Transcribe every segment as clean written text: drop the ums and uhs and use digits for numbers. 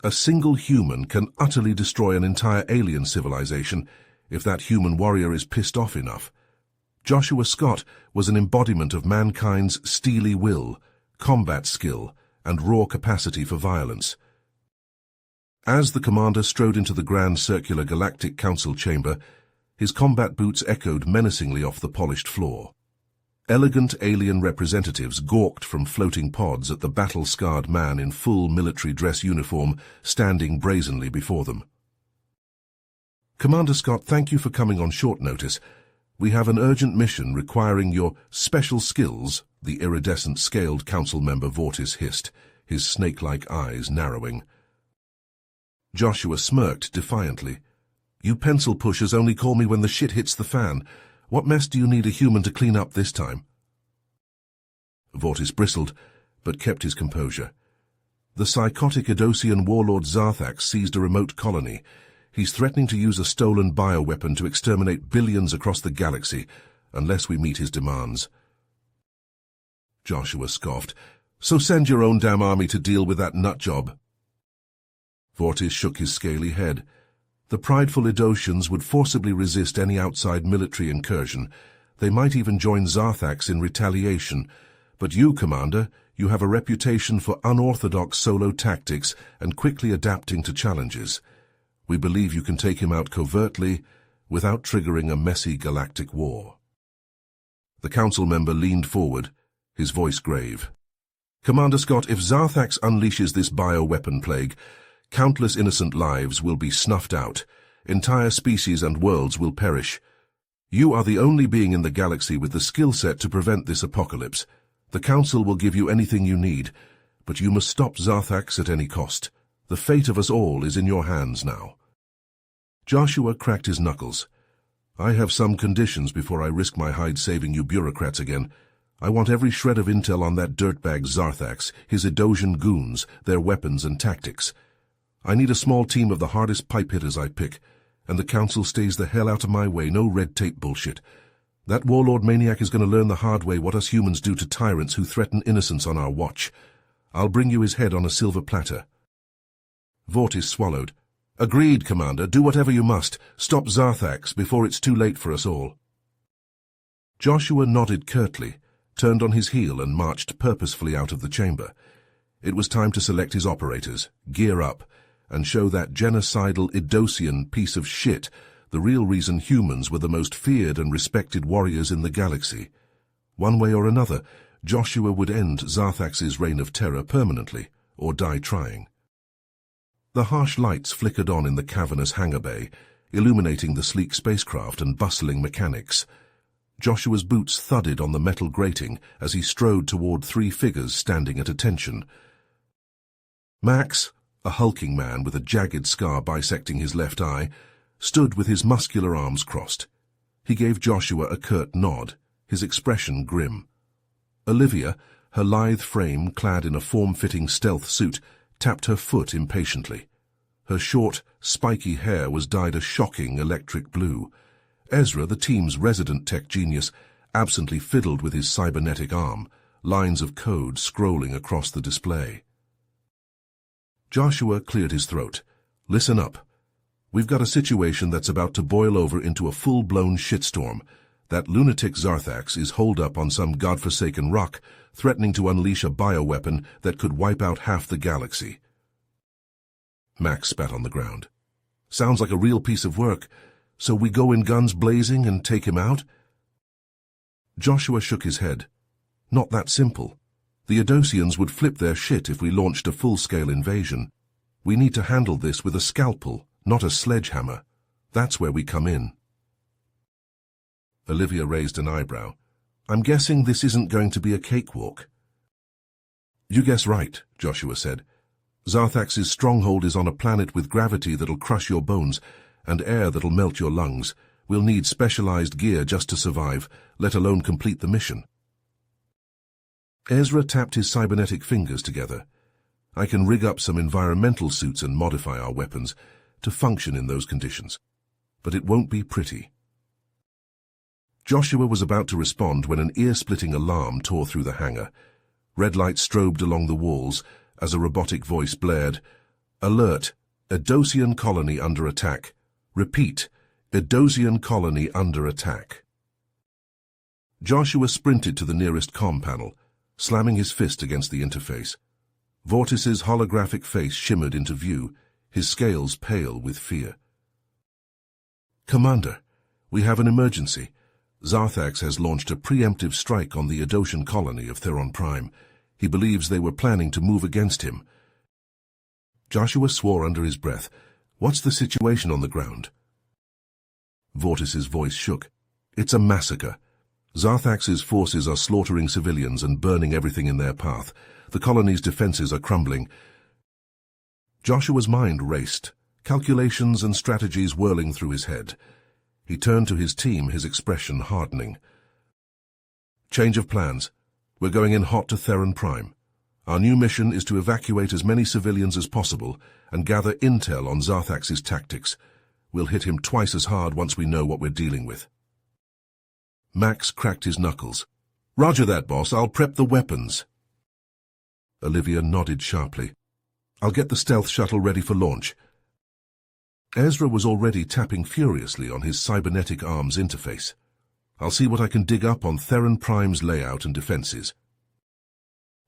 A single human can utterly destroy an entire alien civilization if that human warrior is pissed off enough. Joshua Scott was an embodiment of mankind's steely will, combat skill, and raw capacity for violence. As the commander strode into the Grand Circular Galactic Council chamber, his combat boots echoed menacingly off the polished floor. Elegant alien representatives gawked from floating pods at the battle-scarred man in full military dress uniform standing brazenly before them. "Commander Scott, thank you for coming on short notice. We have an urgent mission requiring your special skills," the iridescent scaled council member Vortis hissed, his snake-like eyes narrowing. Joshua smirked defiantly. "You pencil pushers only call me when the shit hits the fan. What mess do you need a human to clean up this time?" Vortis bristled, but kept his composure. "The psychotic Idosian warlord Zarthax seized a remote colony. He's threatening to use a stolen bioweapon to exterminate billions across the galaxy, unless we meet his demands." Joshua scoffed. "So send your own damn army to deal with that nutjob." Vortis shook his scaly head. The prideful Idosians would forcibly resist any outside military incursion. They might even join Zarthax in retaliation. But you, Commander, you have a reputation for unorthodox solo tactics and quickly adapting to challenges. We believe you can take him out covertly, without triggering a messy galactic war." The council member leaned forward, his voice grave. "Commander Scott, if Zarthax unleashes this bioweapon plague, countless innocent lives will be snuffed out. Entire species and worlds will perish. You are the only being in the galaxy with the skill set to prevent this apocalypse. The Council will give you anything you need, but you must stop Zarthax at any cost. The fate of us all is in your hands now." Joshua cracked his knuckles. "I have some conditions before I risk my hide saving you bureaucrats again. I want every shred of intel on that dirtbag Zarthax, his Idosian goons, their weapons and tactics. I need a small team of the hardest pipe hitters I pick, and the Council stays the hell out of my way, no red tape bullshit. That warlord maniac is going to learn the hard way what us humans do to tyrants who threaten innocence on our watch. I'll bring you his head on a silver platter." Vortis swallowed. "Agreed, Commander. Do whatever you must. Stop Zarthax before it's too late for us all." Joshua nodded curtly, turned on his heel and marched purposefully out of the chamber. It was time to select his operators, gear up, and show that genocidal Idosian piece of shit the real reason humans were the most feared and respected warriors in the galaxy. One way or another, Joshua would end Zarthax's reign of terror permanently, or die trying. The harsh lights flickered on in the cavernous hangar bay, illuminating the sleek spacecraft and bustling mechanics. Joshua's boots thudded on the metal grating as he strode toward three figures standing at attention. Max, a hulking man with a jagged scar bisecting his left eye, stood with his muscular arms crossed. He gave Joshua a curt nod, his expression grim. Olivia, her lithe frame clad in a form-fitting stealth suit, tapped her foot impatiently. Her short, spiky hair was dyed a shocking electric blue. Ezra, the team's resident tech genius, absently fiddled with his cybernetic arm, lines of code scrolling across the display. Joshua cleared his throat. "Listen up. We've got a situation that's about to boil over into a full-blown shitstorm. That lunatic Zarthax is holed up on some godforsaken rock, threatening to unleash a bioweapon that could wipe out half the galaxy." Max spat on the ground. "Sounds like a real piece of work. So we go in guns blazing and take him out?" Joshua shook his head. "Not that simple. The Idosians would flip their shit if we launched a full-scale invasion. We need to handle this with a scalpel, not a sledgehammer. That's where we come in." Olivia raised an eyebrow. "I'm guessing this isn't going to be a cakewalk." "You guess right," Joshua said. "Zarthax's stronghold is on a planet with gravity that'll crush your bones, and air that'll melt your lungs. We'll need specialized gear just to survive, let alone complete the mission." Ezra tapped his cybernetic fingers together. "I can rig up some environmental suits and modify our weapons to function in those conditions. But it won't be pretty." Joshua was about to respond when an ear-splitting alarm tore through the hangar. Red lights strobed along the walls as a robotic voice blared, Alert! Edosian colony under attack. Repeat, Edosian colony under attack. Joshua sprinted to the nearest comm panel, slamming his fist against the interface. Vortis's holographic face shimmered into view, his scales pale with fear. Commander, we have an emergency. Zarthax has launched a preemptive strike on the Edosian colony of Theron Prime. He believes they were planning to move against him. Joshua swore under his breath. What's the situation on the ground? Vortis's voice shook. It's a massacre. Zarthax's forces are slaughtering civilians and burning everything in their path. The colony's defenses are crumbling. Joshua's mind raced, calculations and strategies whirling through his head. He turned to his team, his expression hardening. Change of plans. We're going in hot to Theron Prime. Our new mission is to evacuate as many civilians as possible and gather intel on Zarthax's tactics. We'll hit him twice as hard once we know what we're dealing with. Max cracked his knuckles. Roger that, boss. I'll prep the weapons. Olivia nodded sharply. I'll get the stealth shuttle ready for launch. Ezra was already tapping furiously on his cybernetic arms interface. I'll see what I can dig up on Theron Prime's layout and defenses.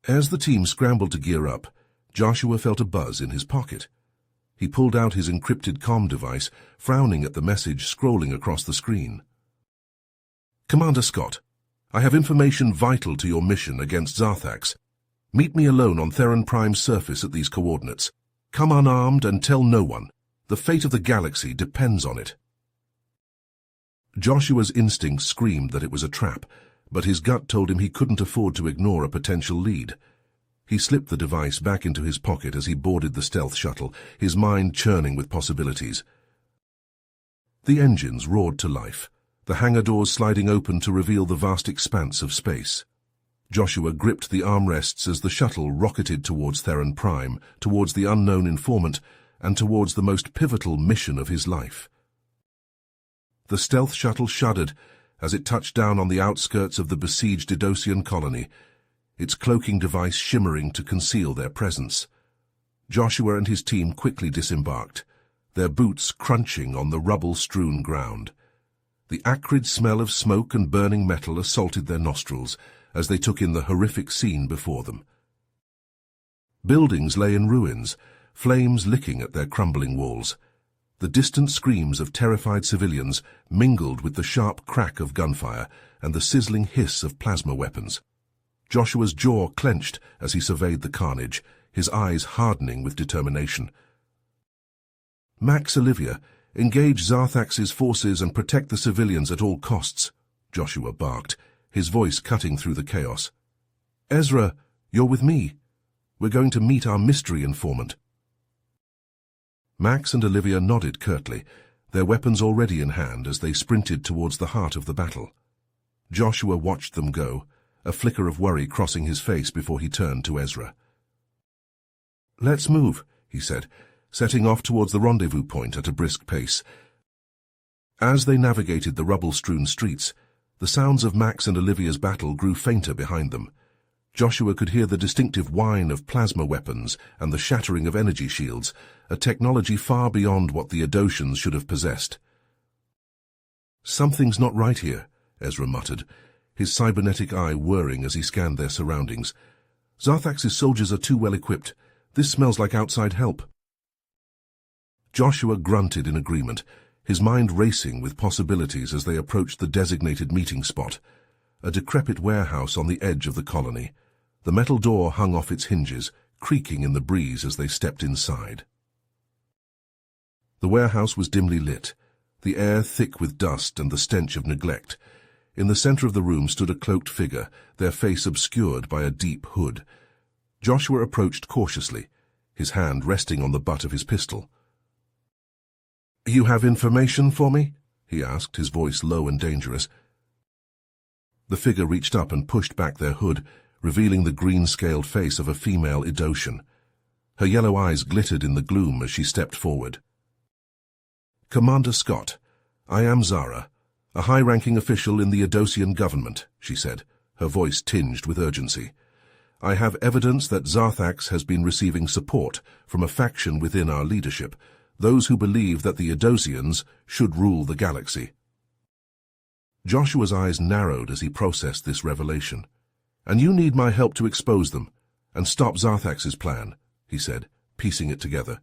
As the team scrambled to gear up, Joshua felt a buzz in his pocket. He pulled out his encrypted comm device, frowning at the message scrolling across the screen. Commander Scott, I have information vital to your mission against Zarthax. Meet me alone on Theron Prime's surface at these coordinates. Come unarmed and tell no one. The fate of the galaxy depends on it. Joshua's instinct screamed that it was a trap, but his gut told him he couldn't afford to ignore a potential lead. He slipped the device back into his pocket as he boarded the stealth shuttle, his mind churning with possibilities. The engines roared to life, the hangar doors sliding open to reveal the vast expanse of space. Joshua gripped the armrests as the shuttle rocketed towards Theron Prime, towards the unknown informant, and towards the most pivotal mission of his life. The stealth shuttle shuddered as it touched down on the outskirts of the besieged Edosian colony, its cloaking device shimmering to conceal their presence. Joshua and his team quickly disembarked, their boots crunching on the rubble-strewn ground. The acrid smell of smoke and burning metal assaulted their nostrils as they took in the horrific scene before them. Buildings lay in ruins, flames licking at their crumbling walls. The distant screams of terrified civilians mingled with the sharp crack of gunfire and the sizzling hiss of plasma weapons. Joshua's jaw clenched as he surveyed the carnage, his eyes hardening with determination. Max, Olivia, engage Zarthax's forces and protect the civilians at all costs, Joshua barked, his voice cutting through the chaos. Ezra, you're with me. We're going to meet our mystery informant. Max and Olivia nodded curtly, their weapons already in hand as they sprinted towards the heart of the battle. Joshua watched them go, a flicker of worry crossing his face before he turned to Ezra. Let's move, he said, setting off towards the rendezvous point at a brisk pace. As they navigated the rubble-strewn streets, the sounds of Max and Olivia's battle grew fainter behind them. Joshua could hear the distinctive whine of plasma weapons and the shattering of energy shields, a technology far beyond what the Edosians should have possessed. Something's not right here, Ezra muttered, his cybernetic eye whirring as he scanned their surroundings. Zarthax's soldiers are too well equipped. This smells like outside help. Joshua grunted in agreement, his mind racing with possibilities as they approached the designated meeting spot, a decrepit warehouse on the edge of the colony. The metal door hung off its hinges, creaking in the breeze as they stepped inside. The warehouse was dimly lit, the air thick with dust and the stench of neglect. In the center of the room stood a cloaked figure, their face obscured by a deep hood. Joshua approached cautiously, his hand resting on the butt of his pistol. "You have information for me?" he asked, his voice low and dangerous. The figure reached up and pushed back their hood, revealing the green-scaled face of a female Edosian. Her yellow eyes glittered in the gloom as she stepped forward. "Commander Scott, I am Zara, a high-ranking official in the Edosian government," she said, her voice tinged with urgency. I have evidence that Zarthax has been receiving support from a faction within our leadership, those who believe that the Idosians should rule the galaxy. Joshua's eyes narrowed as he processed this revelation. And you need my help to expose them and stop Zarthax's plan, he said, piecing it together.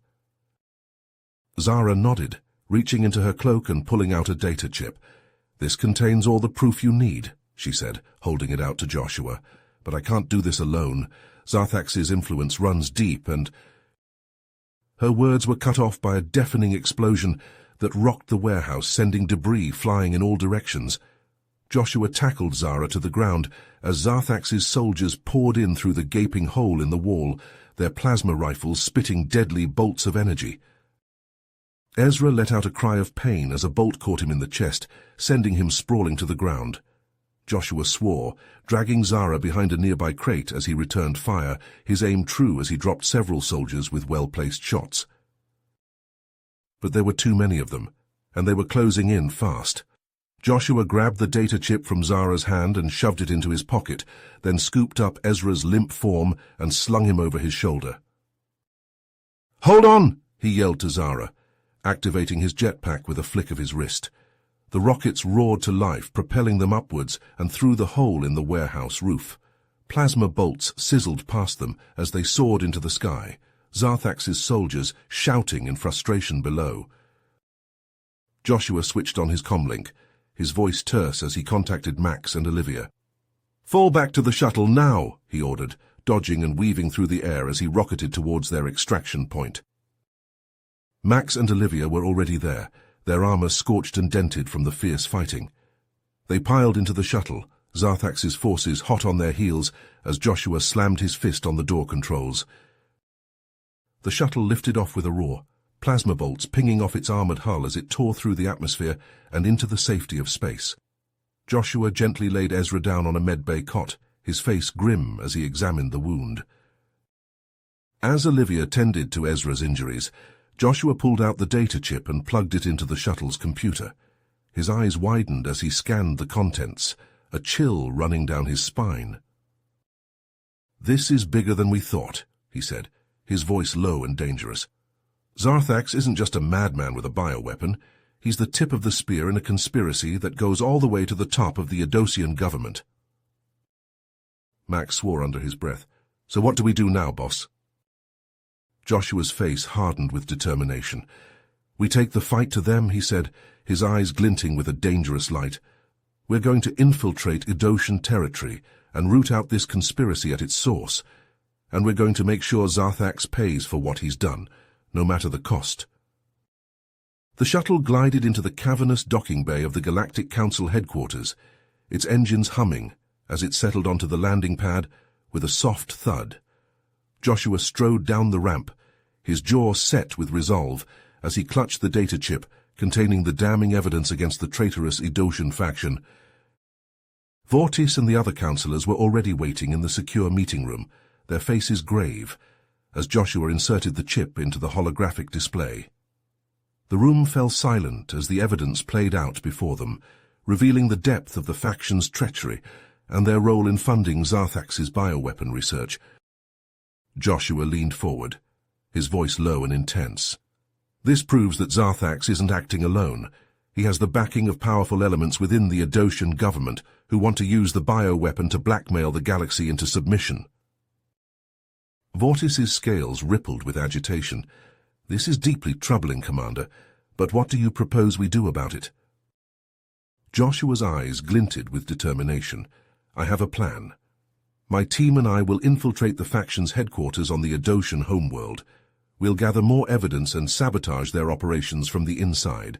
Zara nodded, reaching into her cloak and pulling out a data chip. This contains all the proof you need, she said, holding it out to Joshua. But I can't do this alone. Zarthax's influence runs deep and... Her words were cut off by a deafening explosion that rocked the warehouse, sending debris flying in all directions. Joshua tackled Zara to the ground as Zarthax's soldiers poured in through the gaping hole in the wall, their plasma rifles spitting deadly bolts of energy. Ezra let out a cry of pain as a bolt caught him in the chest, sending him sprawling to the ground. Joshua swore, dragging Zara behind a nearby crate as he returned fire, his aim true as he dropped several soldiers with well-placed shots. But there were too many of them, and they were closing in fast. Joshua grabbed the data chip from Zara's hand and shoved it into his pocket, then scooped up Ezra's limp form and slung him over his shoulder. "Hold on!" he yelled to Zara, activating his jetpack with a flick of his wrist. The rockets roared to life, propelling them upwards and through the hole in the warehouse roof. Plasma bolts sizzled past them as they soared into the sky, Zarthax's soldiers shouting in frustration below. Joshua switched on his comlink, his voice terse as he contacted Max and Olivia. "Fall back to the shuttle now," he ordered, dodging and weaving through the air as he rocketed towards their extraction point. Max and Olivia were already there, their armor scorched and dented from the fierce fighting. They piled into the shuttle, Zarthax's forces hot on their heels as Joshua slammed his fist on the door controls. The shuttle lifted off with a roar, plasma bolts pinging off its armored hull as it tore through the atmosphere and into the safety of space. Joshua gently laid Ezra down on a medbay cot, his face grim as he examined the wound. As Olivia tended to Ezra's injuries, Joshua pulled out the data chip and plugged it into the shuttle's computer. His eyes widened as he scanned the contents, a chill running down his spine. "This is bigger than we thought," he said, his voice low and dangerous. "Zarthax isn't just a madman with a bioweapon. He's the tip of the spear in a conspiracy that goes all the way to the top of the Idosian government." Max swore under his breath. "So what do we do now, boss?" Joshua's face hardened with determination. "We take the fight to them," he said, his eyes glinting with a dangerous light. "We're going to infiltrate Idosian territory and root out this conspiracy at its source. And we're going to make sure Zarthax pays for what he's done, no matter the cost." The shuttle glided into the cavernous docking bay of the Galactic Council headquarters, its engines humming as it settled onto the landing pad with a soft thud. Joshua strode down the ramp, his jaw set with resolve as he clutched the data chip containing the damning evidence against the traitorous Idosian faction. Vortis and the other councillors were already waiting in the secure meeting room, their faces grave, as Joshua inserted the chip into the holographic display. The room fell silent as the evidence played out before them, revealing the depth of the faction's treachery and their role in funding Zarthax's bioweapon research. Joshua leaned forward, his voice low and intense. "This proves that Zarthax isn't acting alone. He has the backing of powerful elements within the Idosian government who want to use the bioweapon to blackmail the galaxy into submission." Vortis's scales rippled with agitation. "This is deeply troubling, Commander, but what do you propose we do about it?" Joshua's eyes glinted with determination. "I have a plan. My team and I will infiltrate the faction's headquarters on the Idosian homeworld. We'll gather more evidence and sabotage their operations from the inside."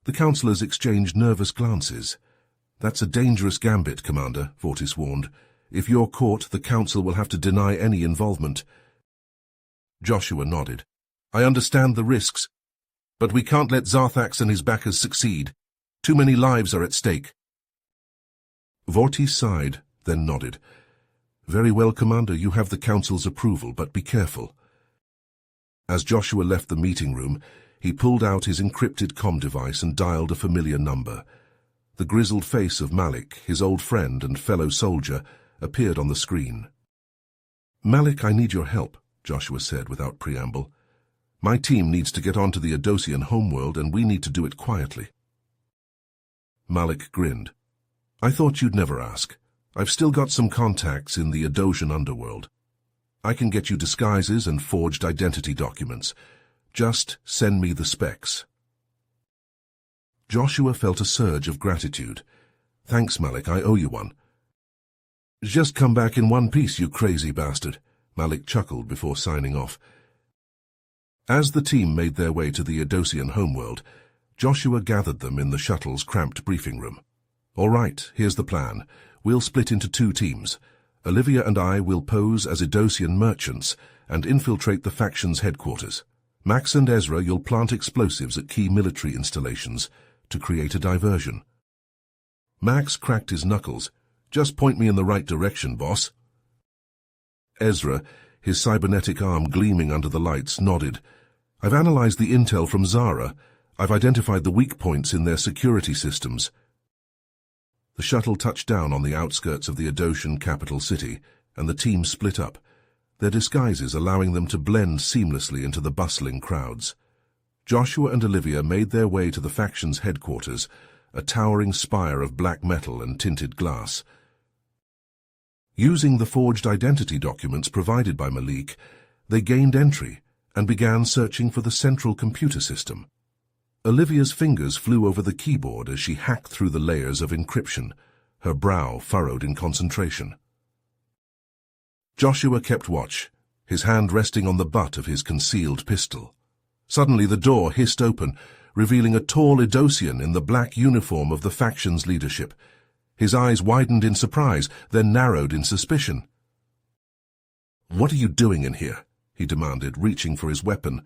The councillors exchanged nervous glances. "That's a dangerous gambit, Commander," Vortis warned. "If you're caught, the Council will have to deny any involvement." Joshua nodded. "I understand the risks, but we can't let Zarthax and his backers succeed. Too many lives are at stake." Vortis sighed, then nodded. "Very well, Commander, you have the Council's approval, but be careful." As Joshua left the meeting room, he pulled out his encrypted comm device and dialed a familiar number. The grizzled face of Malik, his old friend and fellow soldier, appeared on the screen. "Malik, I need your help," Joshua said without preamble. "My team needs to get onto the Adosian homeworld, and we need to do it quietly." Malik grinned. "I thought you'd never ask. I've still got some contacts in the Adosian underworld. I can get you disguises and forged identity documents. Just send me the specs." Joshua felt a surge of gratitude. "Thanks, Malik, I owe you one." "Just come back in one piece, you crazy bastard," Malik chuckled before signing off. As the team made their way to the Adosian homeworld, Joshua gathered them in the shuttle's cramped briefing room. "All right, here's the plan. We'll split into 2 teams. Olivia and I will pose as Adosian merchants and infiltrate the faction's headquarters. Max and Ezra, you'll plant explosives at key military installations to create a diversion." Max cracked his knuckles. "Just point me in the right direction, boss." Ezra, his cybernetic arm gleaming under the lights, nodded. "I've analyzed the intel from Zara. I've identified the weak points in their security systems." The shuttle touched down on the outskirts of the Adosian capital city, and the team split up, their disguises allowing them to blend seamlessly into the bustling crowds. Joshua and Olivia made their way to the faction's headquarters, a towering spire of black metal and tinted glass. Using the forged identity documents provided by Malik, they gained entry and began searching for the central computer system. Olivia's fingers flew over the keyboard as she hacked through the layers of encryption, her brow furrowed in concentration. Joshua kept watch, his hand resting on the butt of his concealed pistol. Suddenly the door hissed open, revealing a tall Adosian in the black uniform of the faction's leadership. His eyes widened in surprise, then narrowed in suspicion. "What are you doing in here?" he demanded, reaching for his weapon.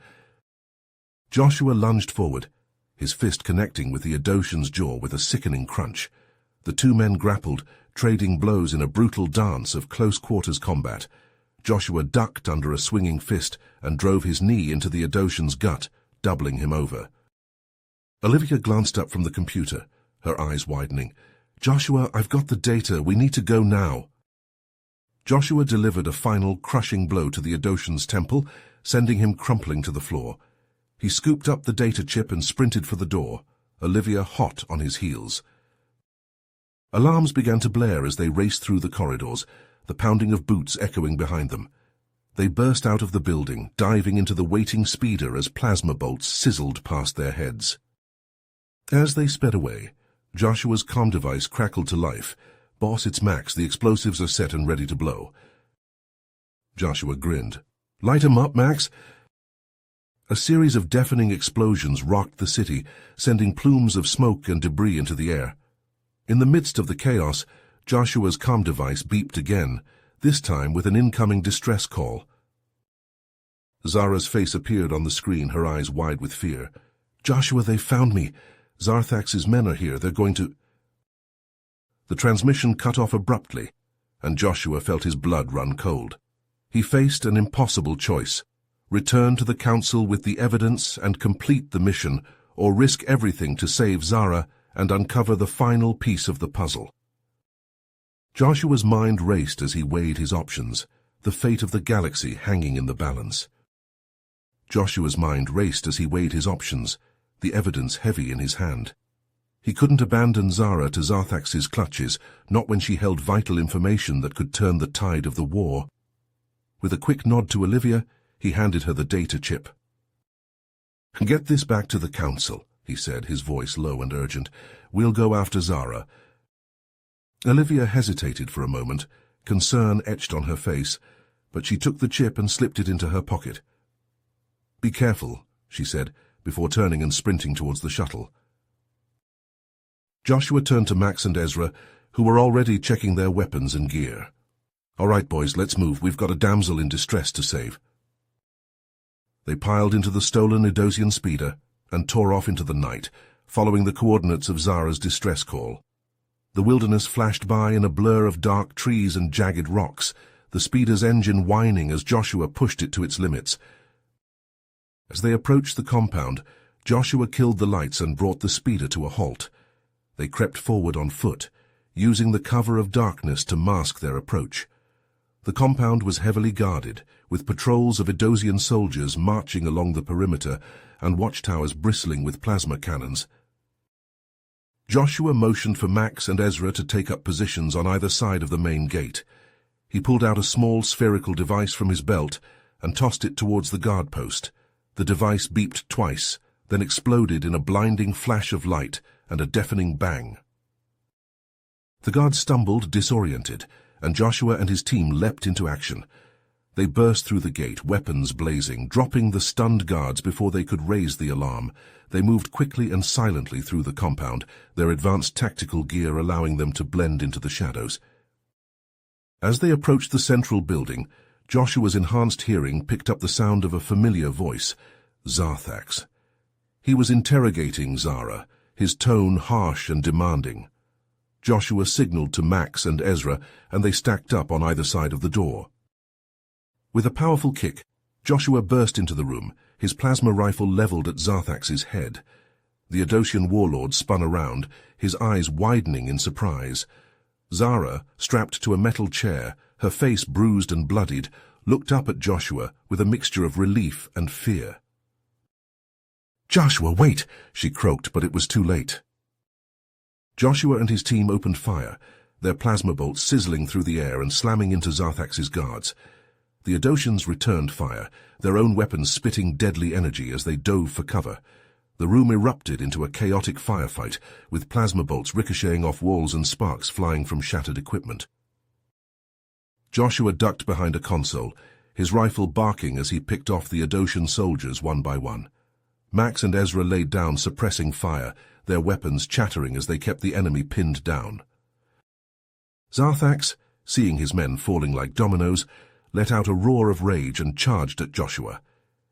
Joshua lunged forward, his fist connecting with the Adosian's jaw with a sickening crunch. The 2 men grappled, trading blows in a brutal dance of close-quarters combat. Joshua ducked under a swinging fist and drove his knee into the Adosian's gut, doubling him over. Olivia glanced up from the computer, her eyes widening. "Joshua, I've got the data. We need to go now." Joshua delivered a final, crushing blow to the Adosian's temple, sending him crumpling to the floor. He scooped up the data chip and sprinted for the door, Olivia hot on his heels. Alarms began to blare as they raced through the corridors, the pounding of boots echoing behind them. They burst out of the building, diving into the waiting speeder as plasma bolts sizzled past their heads. As they sped away, Joshua's comm device crackled to life. "Boss, it's Max. The explosives are set and ready to blow." Joshua grinned. "Light 'em up, Max." A series of deafening explosions rocked the city, sending plumes of smoke and debris into the air. In the midst of the chaos, Joshua's comm device beeped again, this time with an incoming distress call. Zara's face appeared on the screen, her eyes wide with fear. "Joshua, they found me. Zarthax's men are here. They're going to—" The transmission cut off abruptly, and Joshua felt his blood run cold. He faced an impossible choice: return to the Council with the evidence and complete the mission, or risk everything to save Zara and uncover the final piece of the puzzle. Joshua's mind raced as he weighed his options, the fate of the galaxy hanging in the balance. Joshua's mind raced as he weighed his options, the evidence heavy in his hand. He couldn't abandon Zara to Zarthax's clutches, not when she held vital information that could turn the tide of the war. With a quick nod to Olivia, he handed her the data chip. "Get this back to the Council," he said, his voice low and urgent. "We'll go after Zara." Olivia hesitated for a moment, concern etched on her face, but she took the chip and slipped it into her pocket. "Be careful," she said, before turning and sprinting towards the shuttle. Joshua turned to Max and Ezra, who were already checking their weapons and gear. "All right, boys, let's move. We've got a damsel in distress to save." They piled into the stolen Adosian speeder and tore off into the night, following the coordinates of Zara's distress call. The wilderness flashed by in a blur of dark trees and jagged rocks, the speeder's engine whining as Joshua pushed it to its limits. As they approached the compound, Joshua killed the lights and brought the speeder to a halt. They crept forward on foot, using the cover of darkness to mask their approach. The compound was heavily guarded, with patrols of Idosian soldiers marching along the perimeter and watchtowers bristling with plasma cannons. Joshua motioned for Max and Ezra to take up positions on either side of the main gate. He pulled out a small spherical device from his belt and tossed it towards the guard post. The device beeped twice, then exploded in a blinding flash of light and a deafening bang. The guards stumbled, disoriented, and Joshua and his team leapt into action. They burst through the gate, weapons blazing, dropping the stunned guards before they could raise the alarm. They moved quickly and silently through the compound, their advanced tactical gear allowing them to blend into the shadows. As they approached the central building, Joshua's enhanced hearing picked up the sound of a familiar voice, Zarthax. He was interrogating Zara, his tone harsh and demanding. Joshua signaled to Max and Ezra, and they stacked up on either side of the door. With a powerful kick, Joshua burst into the room, his plasma rifle leveled at Zarthax's head. The Idosian warlord spun around, his eyes widening in surprise. Zara, strapped to a metal chair, her face bruised and bloodied, looked up at Joshua with a mixture of relief and fear. "Joshua, wait!" she croaked, but it was too late. Joshua and his team opened fire, their plasma bolts sizzling through the air and slamming into Zarthax's guards. The Idosians returned fire, their own weapons spitting deadly energy as they dove for cover. The room erupted into a chaotic firefight, with plasma bolts ricocheting off walls and sparks flying from shattered equipment. Joshua ducked behind a console, his rifle barking as he picked off the Idosian soldiers one by one. Max and Ezra laid down, suppressing fire, their weapons chattering as they kept the enemy pinned down. Zarthax, seeing his men falling like dominoes, let out a roar of rage and charged at Joshua,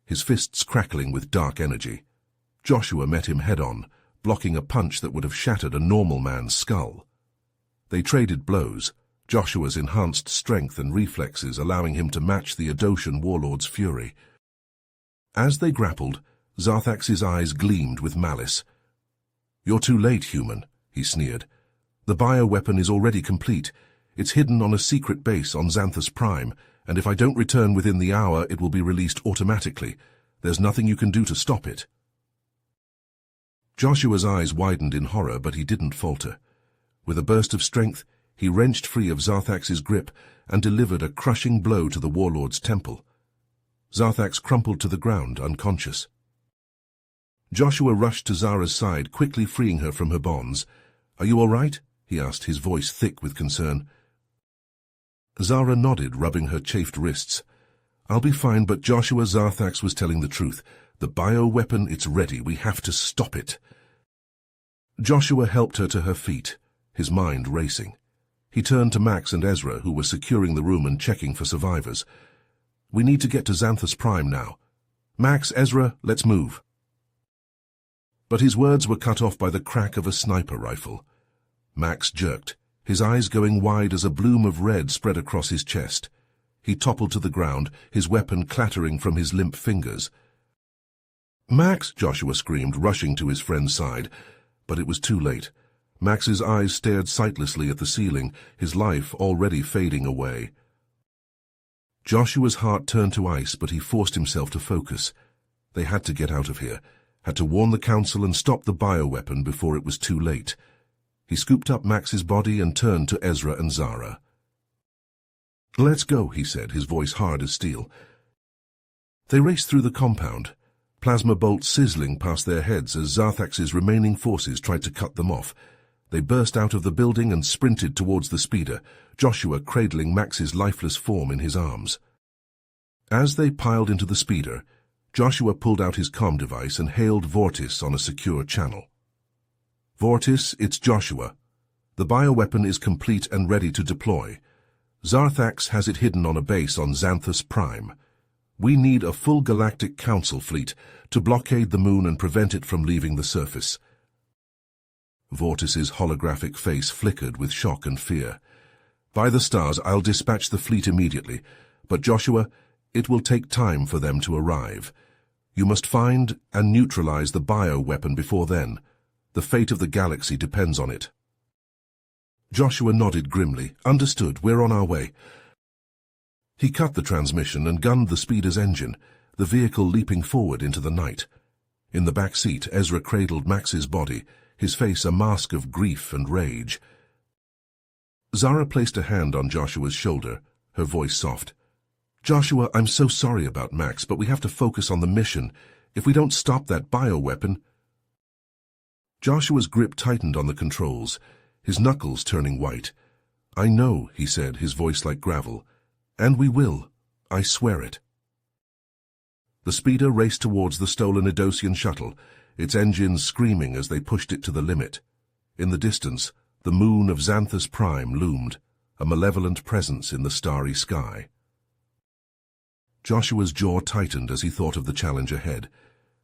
his fists crackling with dark energy. Joshua met him head-on, blocking a punch that would have shattered a normal man's skull. They traded blows, Joshua's enhanced strength and reflexes allowing him to match the Idosian warlord's fury. As they grappled, Zarthax's eyes gleamed with malice. "You're too late, human," he sneered. "The bioweapon is already complete. It's hidden on a secret base on Xanthus Prime, and if I don't return within the hour, it will be released automatically. There's nothing you can do to stop it." Joshua's eyes widened in horror, but he didn't falter. With a burst of strength, he wrenched free of Zarthax's grip and delivered a crushing blow to the warlord's temple. Zarthax crumpled to the ground, unconscious. Joshua rushed to Zara's side, quickly freeing her from her bonds. "Are you all right?" he asked, his voice thick with concern. Zara nodded, rubbing her chafed wrists. "I'll be fine, but Joshua, Zarthax was telling the truth. The bioweapon, it's ready. We have to stop it." Joshua helped her to her feet, his mind racing. He turned to Max and Ezra, who were securing the room and checking for survivors. "We need to get to Xanthus Prime now. Max, Ezra, let's move." But his words were cut off by the crack of a sniper rifle. Max jerked, his eyes going wide as a bloom of red spread across his chest. He toppled to the ground, his weapon clattering from his limp fingers. "Max!" Joshua screamed, rushing to his friend's side. But it was too late. Max's eyes stared sightlessly at the ceiling, his life already fading away. Joshua's heart turned to ice, but he forced himself to focus. They had to get out of here, had to warn the council and stop the bioweapon before it was too late. He scooped up Max's body and turned to Ezra and Zara. "Let's go," he said, his voice hard as steel. They raced through the compound, plasma bolts sizzling past their heads as Zarthax's remaining forces tried to cut them off. They burst out of the building and sprinted towards the speeder, Joshua cradling Max's lifeless form in his arms. As they piled into the speeder, Joshua pulled out his comm device and hailed Vortis on a secure channel. "Vortis, it's Joshua. The bioweapon is complete and ready to deploy. Zarthax has it hidden on a base on Xanthus Prime. We need a full galactic council fleet to blockade the moon and prevent it from leaving the surface." Vortis's holographic face flickered with shock and fear. "By the stars, I'll dispatch the fleet immediately. But Joshua, it will take time for them to arrive. You must find and neutralize the bioweapon before then. The fate of the galaxy depends on it." Joshua nodded grimly. Understood, we're on our way. He cut the transmission and gunned the speeder's engine, the vehicle leaping forward into the night. In the back seat, Ezra cradled Max's body, his face a mask of grief and rage. Zara placed a hand on Joshua's shoulder, her voice soft. Joshua, I'm so sorry about Max, but we have to focus on the mission. If we don't stop that bioweapon... Joshua's grip tightened on the controls, his knuckles turning white. I know, he said, his voice like gravel. And we will. I swear it. The speeder raced towards the stolen Idosian shuttle, its engines screaming as they pushed it to the limit. In the distance, the moon of Xanthus Prime loomed, a malevolent presence in the starry sky. Joshua's jaw tightened as he thought of the challenge ahead.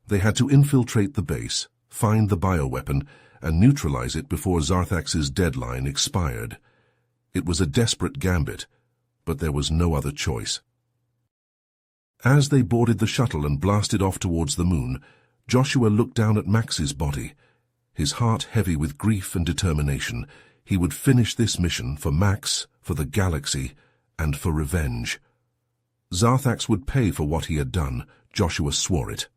They had to infiltrate the base, find the bioweapon, and neutralize it before Zarthax's deadline expired. It was a desperate gambit, but there was no other choice. As they boarded the shuttle and blasted off towards the moon, Joshua looked down at Max's body. His heart heavy with grief and determination, he would finish this mission for Max, for the galaxy, and for revenge. Zarthax would pay for what he had done, Joshua swore it.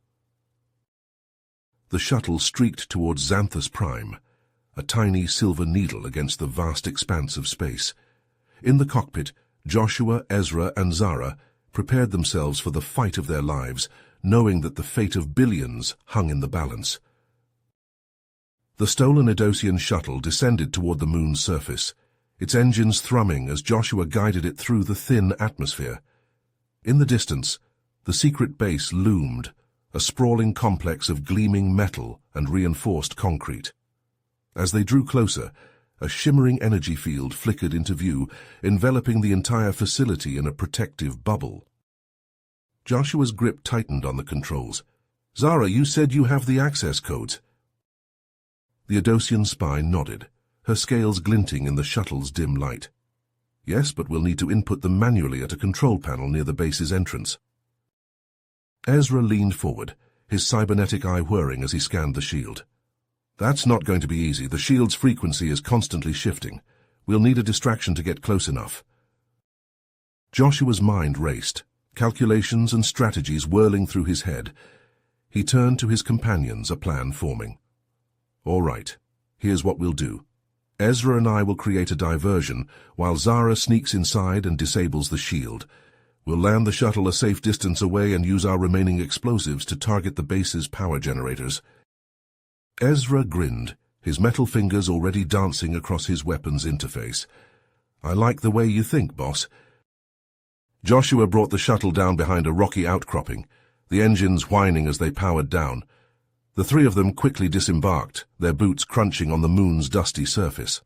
The shuttle streaked towards Xanthus Prime, a tiny silver needle against the vast expanse of space. In the cockpit, Joshua, Ezra, and Zara prepared themselves for the fight of their lives, knowing that the fate of billions hung in the balance. The stolen Idosian shuttle descended toward the moon's surface, its engines thrumming as Joshua guided it through the thin atmosphere. In the distance, the secret base loomed, a sprawling complex of gleaming metal and reinforced concrete. As they drew closer, a shimmering energy field flickered into view, enveloping the entire facility in a protective bubble. Joshua's grip tightened on the controls. Zara, you said you have the access codes. The Idosian spy nodded, her scales glinting in the shuttle's dim light. Yes, but we'll need to input them manually at a control panel near the base's entrance. Ezra leaned forward, his cybernetic eye whirring as he scanned the shield. That's not going to be easy. The shield's frequency is constantly shifting. We'll need a distraction to get close enough. Joshua's mind raced, calculations and strategies whirling through his head. He turned to his companions, a plan forming. All right, here's what we'll do. Ezra and I will create a diversion, while Zara sneaks inside and disables the shield. We'll land the shuttle a safe distance away and use our remaining explosives to target the base's power generators. Ezra grinned, his metal fingers already dancing across his weapon's interface. I like the way you think, boss. Joshua brought the shuttle down behind a rocky outcropping, the engines whining as they powered down. The three of them quickly disembarked, their boots crunching on the moon's dusty surface.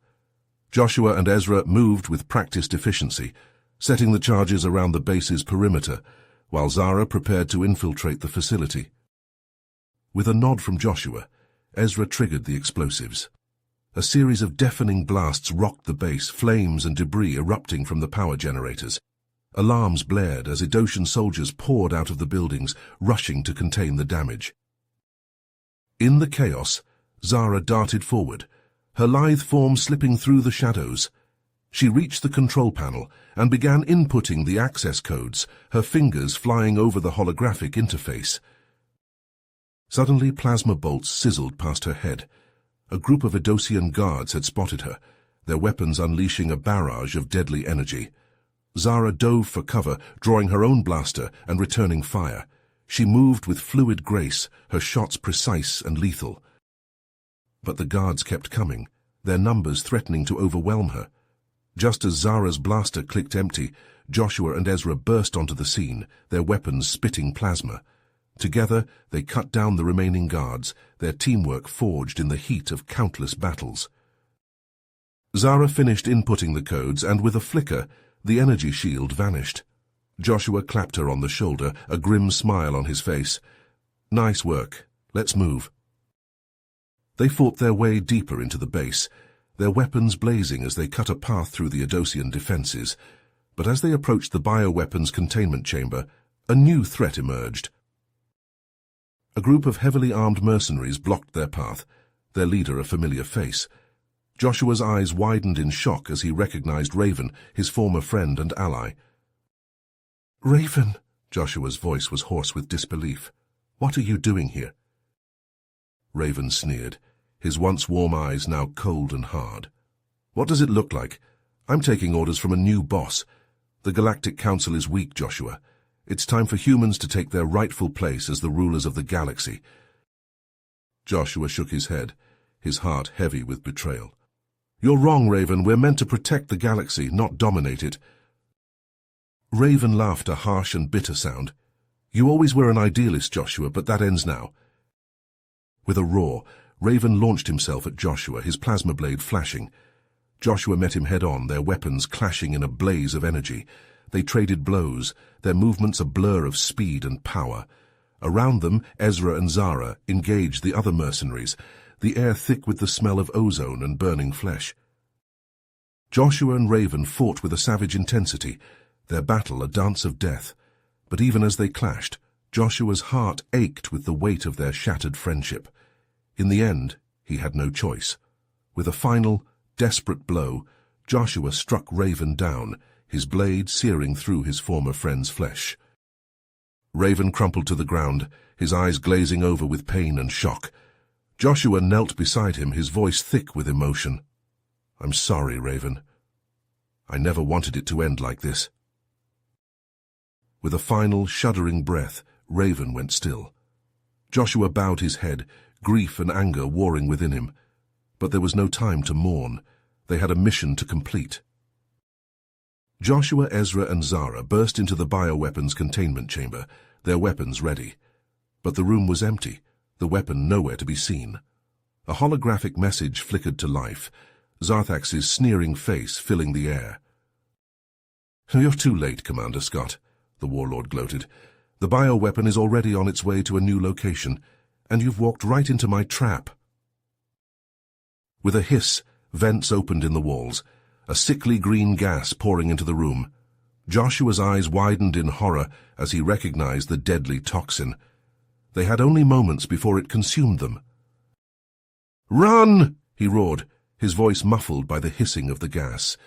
Joshua and Ezra moved with practiced efficiency, setting the charges around the base's perimeter, while Zara prepared to infiltrate the facility. With a nod from Joshua, Ezra triggered the explosives. A series of deafening blasts rocked the base, flames and debris erupting from the power generators. Alarms blared as Idosian soldiers poured out of the buildings, rushing to contain the damage. In the chaos, Zara darted forward, her lithe form slipping through the shadows. She reached the control panel and began inputting the access codes, her fingers flying over the holographic interface. Suddenly, plasma bolts sizzled past her head. A group of Idosian guards had spotted her, their weapons unleashing a barrage of deadly energy. Zara dove for cover, drawing her own blaster and returning fire. She moved with fluid grace, her shots precise and lethal. But the guards kept coming, their numbers threatening to overwhelm her. Just as Zara's blaster clicked empty, Joshua and Ezra burst onto the scene, their weapons spitting plasma. Together, they cut down the remaining guards, their teamwork forged in the heat of countless battles. Zara finished inputting the codes, and with a flicker, the energy shield vanished. Joshua clapped her on the shoulder, a grim smile on his face. Nice work. Let's move. They fought their way deeper into the base, their weapons blazing as they cut a path through the Idosian defenses. But as they approached the bioweapons containment chamber, a new threat emerged. A group of heavily armed mercenaries blocked their path, their leader a familiar face. Joshua's eyes widened in shock as he recognized Raven, his former friend and ally. "Raven," Joshua's voice was hoarse with disbelief. "What are you doing here?" Raven sneered, his once warm eyes now cold and hard. "What does it look like? I'm taking orders from a new boss. The Galactic Council is weak, Joshua. It's time for humans to take their rightful place as the rulers of the galaxy." Joshua shook his head, his heart heavy with betrayal. "You're wrong, Raven. We're meant to protect the galaxy, not dominate it." Raven laughed a harsh and bitter sound. "You always were an idealist, Joshua, but that ends now." With a roar, Raven launched himself at Joshua, his plasma blade flashing. Joshua met him head-on, their weapons clashing in a blaze of energy. They traded blows, their movements a blur of speed and power. Around them, Ezra and Zara engaged the other mercenaries, the air thick with the smell of ozone and burning flesh. Joshua and Raven fought with a savage intensity, their battle a dance of death. But even as they clashed, Joshua's heart ached with the weight of their shattered friendship. In the end, he had no choice. With a final, desperate blow, Joshua struck Raven down, his blade searing through his former friend's flesh. Raven crumpled to the ground, his eyes glazing over with pain and shock. Joshua knelt beside him, his voice thick with emotion. "I'm sorry, Raven. I never wanted it to end like this." With a final, shuddering breath, Raven went still. Joshua bowed his head, grief and anger warring within him. But there was no time to mourn. They had a mission to complete. Joshua, Ezra, and Zara burst into the bioweapons containment chamber, their weapons ready. But the room was empty, the weapon nowhere to be seen. A holographic message flickered to life, Zarthax's sneering face filling the air. "You're too late, Commander Scott," the warlord gloated. "The bioweapon is already on its way to a new location, and you've walked right into my trap." With a hiss, vents opened in the walls, a sickly green gas pouring into the room. Joshua's eyes widened in horror as he recognized the deadly toxin. They had only moments before it consumed them. "Run!" he roared, his voice muffled by the hissing of the gas.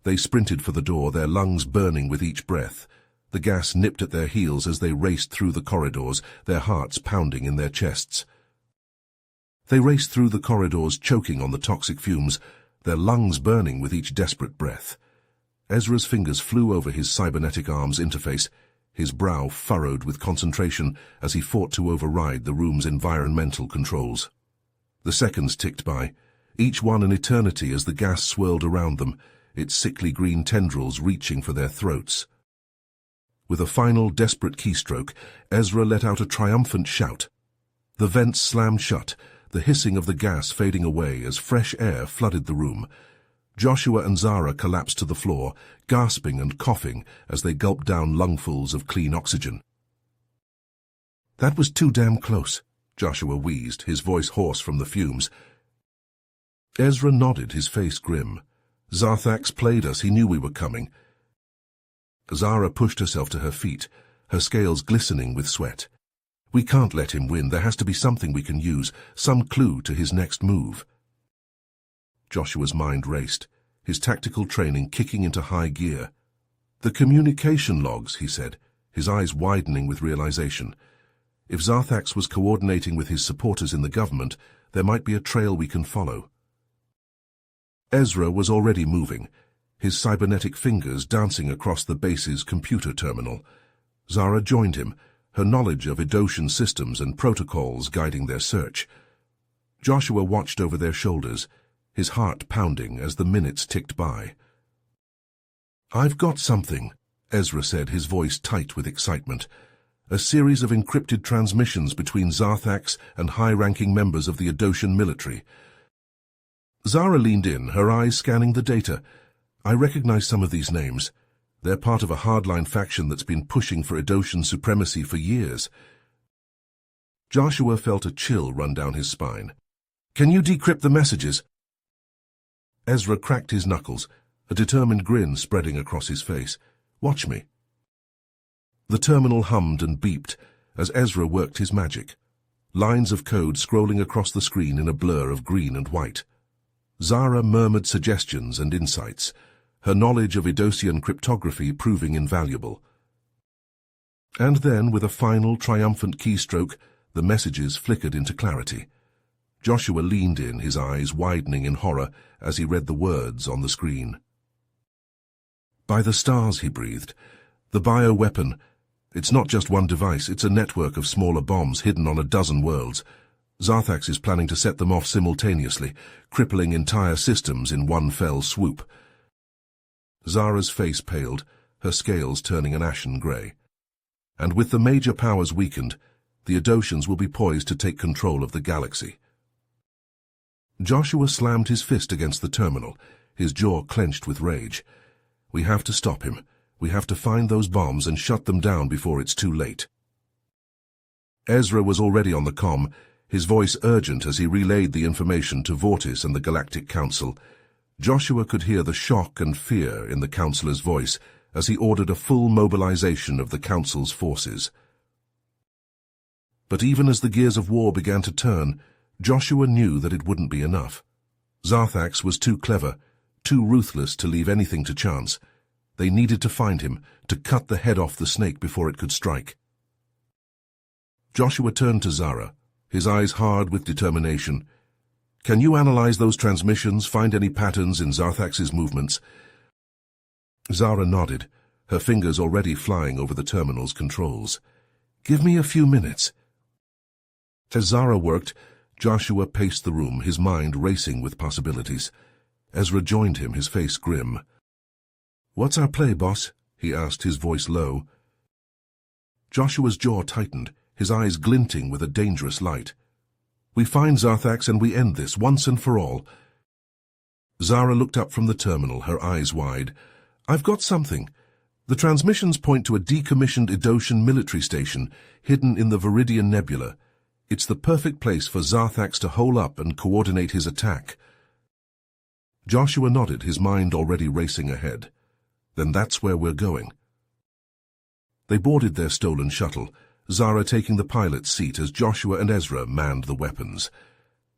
They sprinted for the door, their lungs burning with each breath. The gas nipped at their heels as they raced through the corridors, their hearts pounding in their chests. They raced through the corridors, choking on the toxic fumes, their lungs burning with each desperate breath. Ezra's fingers flew over his cybernetic arm's interface, his brow furrowed with concentration as he fought to override the room's environmental controls. The seconds ticked by, each one an eternity as the gas swirled around them, its sickly green tendrils reaching for their throats. With a final, desperate keystroke, Ezra let out a triumphant shout. The vents slammed shut, the hissing of the gas fading away as fresh air flooded the room. Joshua and Zara collapsed to the floor, gasping and coughing as they gulped down lungfuls of clean oxygen. "That was too damn close," Joshua wheezed, his voice hoarse from the fumes. Ezra nodded, his face grim. "Zarthax played us, he knew we were coming." Zara pushed herself to her feet, her scales glistening with sweat. "We can't let him win. There has to be something we can use, some clue to his next move." Joshua's mind raced, his tactical training kicking into high gear. "The communication logs," he said, his eyes widening with realization. "If Zarthax was coordinating with his supporters in the government, there might be a trail we can follow." Ezra was already moving, his cybernetic fingers dancing across the base's computer terminal. Zara joined him, her knowledge of Edosian systems and protocols guiding their search. Joshua watched over their shoulders, his heart pounding as the minutes ticked by. "I've got something," Ezra said, his voice tight with excitement. "A series of encrypted transmissions between Zarthax and high-ranking members of the Edosian military." Zara leaned in, her eyes scanning the data. "I recognize some of these names. They're part of a hardline faction that's been pushing for Edosian supremacy for years." Joshua felt a chill run down his spine. "Can you decrypt the messages?" Ezra cracked his knuckles, a determined grin spreading across his face. "Watch me." The terminal hummed and beeped as Ezra worked his magic, lines of code scrolling across the screen in a blur of green and white. Zara murmured suggestions and insights, her knowledge of Idosian cryptography proving invaluable. And then, with a final, triumphant keystroke, the messages flickered into clarity. Joshua leaned in, his eyes widening in horror as he read the words on the screen. "By the stars," he breathed. "The bioweapon. It's not just one device, it's a network of smaller bombs hidden on a dozen worlds. Zarthax is planning to set them off simultaneously, crippling entire systems in one fell swoop." Zara's face paled, her scales turning an ashen grey. "And with the major powers weakened, the Idosians will be poised to take control of the galaxy." Joshua slammed his fist against the terminal, his jaw clenched with rage. "We have to stop him. We have to find those bombs and shut them down before it's too late." Ezra was already on the comm, his voice urgent as he relayed the information to Vortis and the Galactic Council. Joshua could hear the shock and fear in the Councilor's voice as he ordered a full mobilization of the Council's forces. But even as the gears of war began to turn, Joshua knew that it wouldn't be enough. Zarthax was too clever, too ruthless to leave anything to chance. They needed to find him, to cut the head off the snake before it could strike. Joshua turned to Zara, his eyes hard with determination. "Can you analyze those transmissions, find any patterns in Zarthax's movements?" Zara nodded, her fingers already flying over the terminal's controls. "Give me a few minutes." As Zara worked, Joshua paced the room, his mind racing with possibilities. Ezra joined him, his face grim. "What's our play, boss?" he asked, his voice low. Joshua's jaw tightened, his eyes glinting with a dangerous light. "We find Zarthax and we end this, once and for all." Zara looked up from the terminal, her eyes wide. "I've got something. The transmissions point to a decommissioned Idosian military station hidden in the Viridian Nebula. It's the perfect place for Zarthax to hole up and coordinate his attack." Joshua nodded, his mind already racing ahead. "Then that's where we're going." They boarded their stolen shuttle, Zara taking the pilot's seat as Joshua and Ezra manned the weapons.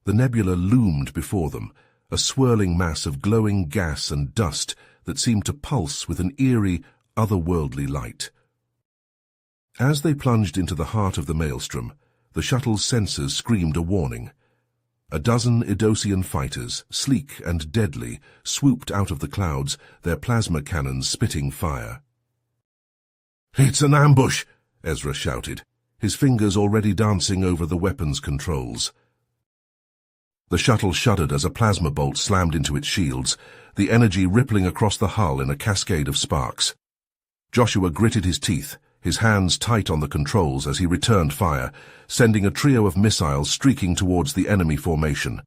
The nebula loomed before them, a swirling mass of glowing gas and dust that seemed to pulse with an eerie, otherworldly light. As they plunged into the heart of the maelstrom, the shuttle's sensors screamed a warning. A dozen Idosian fighters, sleek and deadly, swooped out of the clouds, their plasma cannons spitting fire. "It's an ambush!" Ezra shouted, his fingers already dancing over the weapons controls. The shuttle shuddered as a plasma bolt slammed into its shields, the energy rippling across the hull in a cascade of sparks. Joshua gritted his teeth, his hands tight on the controls as he returned fire, sending a trio of missiles streaking towards the enemy formation.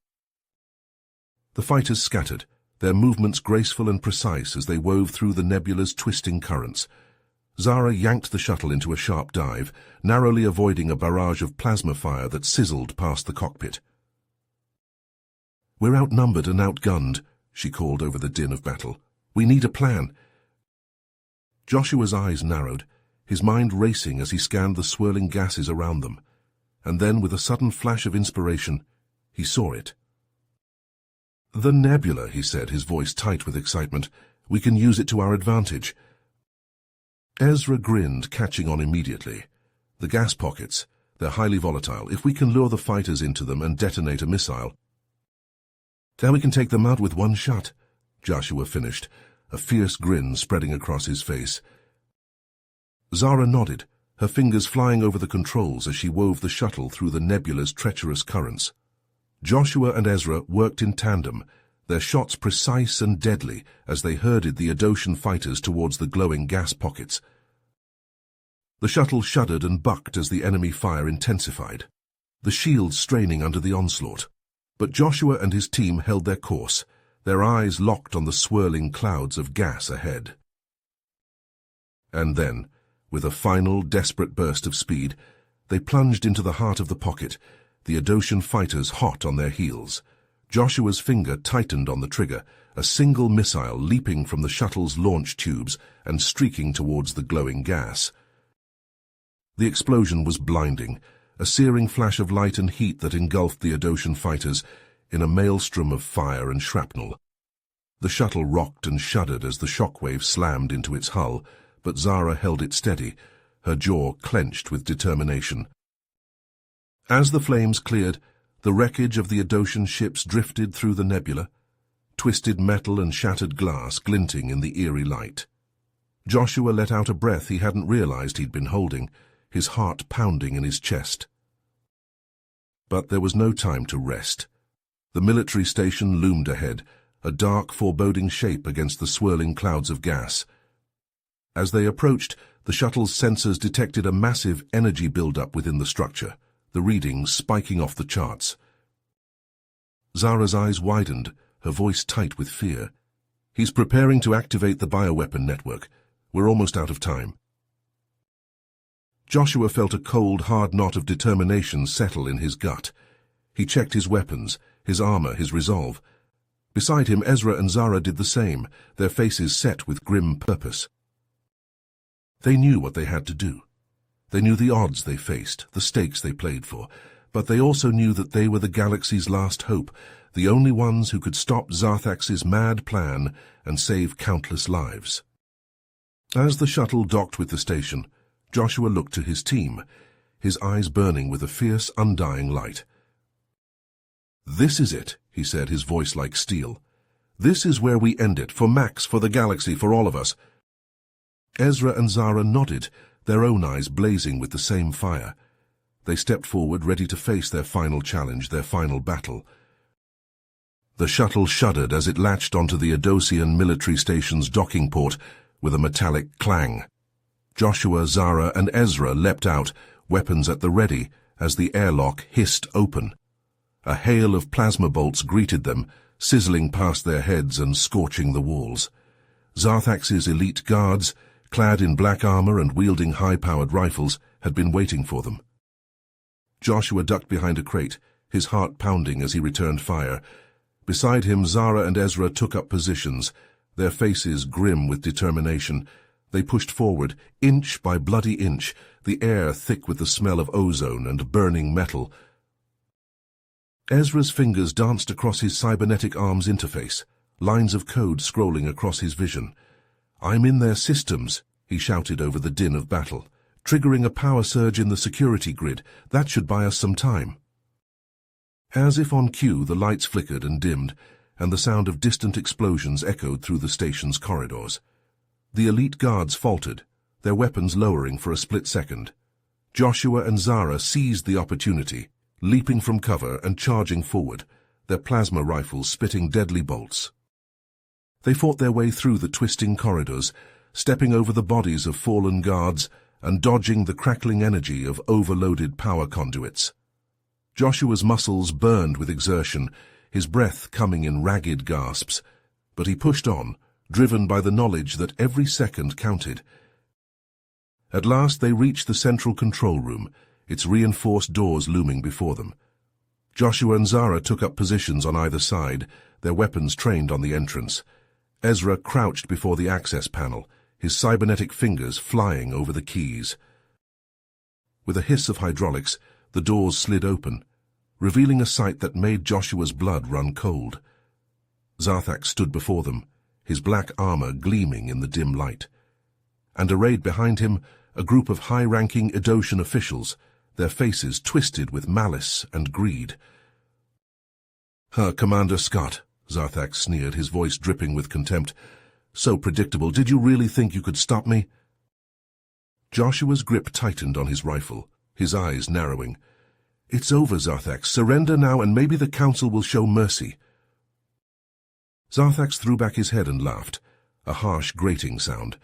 The fighters scattered, their movements graceful and precise as they wove through the nebula's twisting currents. Zara yanked the shuttle into a sharp dive, narrowly avoiding a barrage of plasma fire that sizzled past the cockpit. "We're outnumbered and outgunned," she called over the din of battle. "We need a plan." Joshua's eyes narrowed, his mind racing as he scanned the swirling gases around them. And then, with a sudden flash of inspiration, he saw it. "The nebula," he said, his voice tight with excitement. "We can use it to our advantage." Ezra grinned, catching on immediately. "The gas pockets. They're highly volatile. If we can lure the fighters into them and detonate a missile, then we can take them out with one shot," Joshua finished, a fierce grin spreading across his face. Zara nodded, her fingers flying over the controls as she wove the shuttle through the nebula's treacherous currents. Joshua and Ezra worked in tandem, their shots precise and deadly as they herded the Idosian fighters towards the glowing gas pockets. The shuttle shuddered and bucked as the enemy fire intensified, the shields straining under the onslaught. But Joshua and his team held their course, their eyes locked on the swirling clouds of gas ahead. And then, with a final, desperate burst of speed, they plunged into the heart of the pocket, the Idosian fighters hot on their heels. Joshua's finger tightened on the trigger, a single missile leaping from the shuttle's launch tubes and streaking towards the glowing gas. The explosion was blinding, a searing flash of light and heat that engulfed the Idosian fighters. in a maelstrom of fire and shrapnel. The shuttle rocked and shuddered as the shockwave slammed into its hull, but Zara held it steady, her jaw clenched with determination. As the flames cleared, the wreckage of the Adocian ships drifted through the nebula, twisted metal and shattered glass glinting in the eerie light. Joshua let out a breath he hadn't realized he'd been holding, his heart pounding in his chest. But there was no time to rest. The military station loomed ahead, a dark, foreboding shape against the swirling clouds of gas. As they approached, the shuttle's sensors detected a massive energy buildup within the structure, the readings spiking off the charts. Zara's eyes widened, her voice tight with fear. "He's preparing to activate the bioweapon network. We're almost out of time." Joshua felt a cold, hard knot of determination settle in his gut. He checked his weapons, his armor, his resolve. Beside him, Ezra and Zara did the same, their faces set with grim purpose. They knew what they had to do. They knew the odds they faced, the stakes they played for, but they also knew that they were the galaxy's last hope, the only ones who could stop Zarthax's mad plan and save countless lives. As the shuttle docked with the station, Joshua looked to his team, his eyes burning with a fierce, undying light. "This is it," he said, his voice like steel. "This is where we end it, for Max, for the galaxy, for all of us." Ezra and Zara nodded, their own eyes blazing with the same fire. They stepped forward, ready to face their final challenge, their final battle. The shuttle shuddered as it latched onto the Adocian military station's docking port with a metallic clang. Joshua, Zara, and Ezra leapt out, weapons at the ready, as the airlock hissed open. A hail of plasma bolts greeted them, sizzling past their heads and scorching the walls. Zarthax's elite guards, clad in black armor and wielding high-powered rifles, had been waiting for them. Joshua ducked behind a crate, his heart pounding as he returned fire. Beside him, Zara and Ezra took up positions, their faces grim with determination. They pushed forward, inch by bloody inch, the air thick with the smell of ozone and burning metal. Ezra's fingers danced across his cybernetic arm's interface, lines of code scrolling across his vision. "I'm in their systems," he shouted over the din of battle, "triggering a power surge in the security grid. That should buy us some time." As if on cue, the lights flickered and dimmed, and the sound of distant explosions echoed through the station's corridors. The elite guards faltered, their weapons lowering for a split second. Joshua and Zara seized the opportunity, leaping from cover and charging forward, their plasma rifles spitting deadly bolts. They fought their way through the twisting corridors, stepping over the bodies of fallen guards and dodging the crackling energy of overloaded power conduits. Joshua's muscles burned with exertion, his breath coming in ragged gasps, but he pushed on, driven by the knowledge that every second counted. At last they reached the central control room, its reinforced doors looming before them. Joshua and Zara took up positions on either side, their weapons trained on the entrance. Ezra crouched before the access panel, his cybernetic fingers flying over the keys. With a hiss of hydraulics, the doors slid open, revealing a sight that made Joshua's blood run cold. Zarthax stood before them, his black armor gleaming in the dim light. And arrayed behind him, a group of high-ranking Adocian officials, their faces twisted with malice and greed. "Commander Scott," Zarthax sneered, his voice dripping with contempt. "So predictable. Did you really think you could stop me?" Joshua's grip tightened on his rifle, his eyes narrowing. "It's over, Zarthax. Surrender now, and maybe the Council will show mercy." Zarthax threw back his head and laughed, a harsh, grating sound.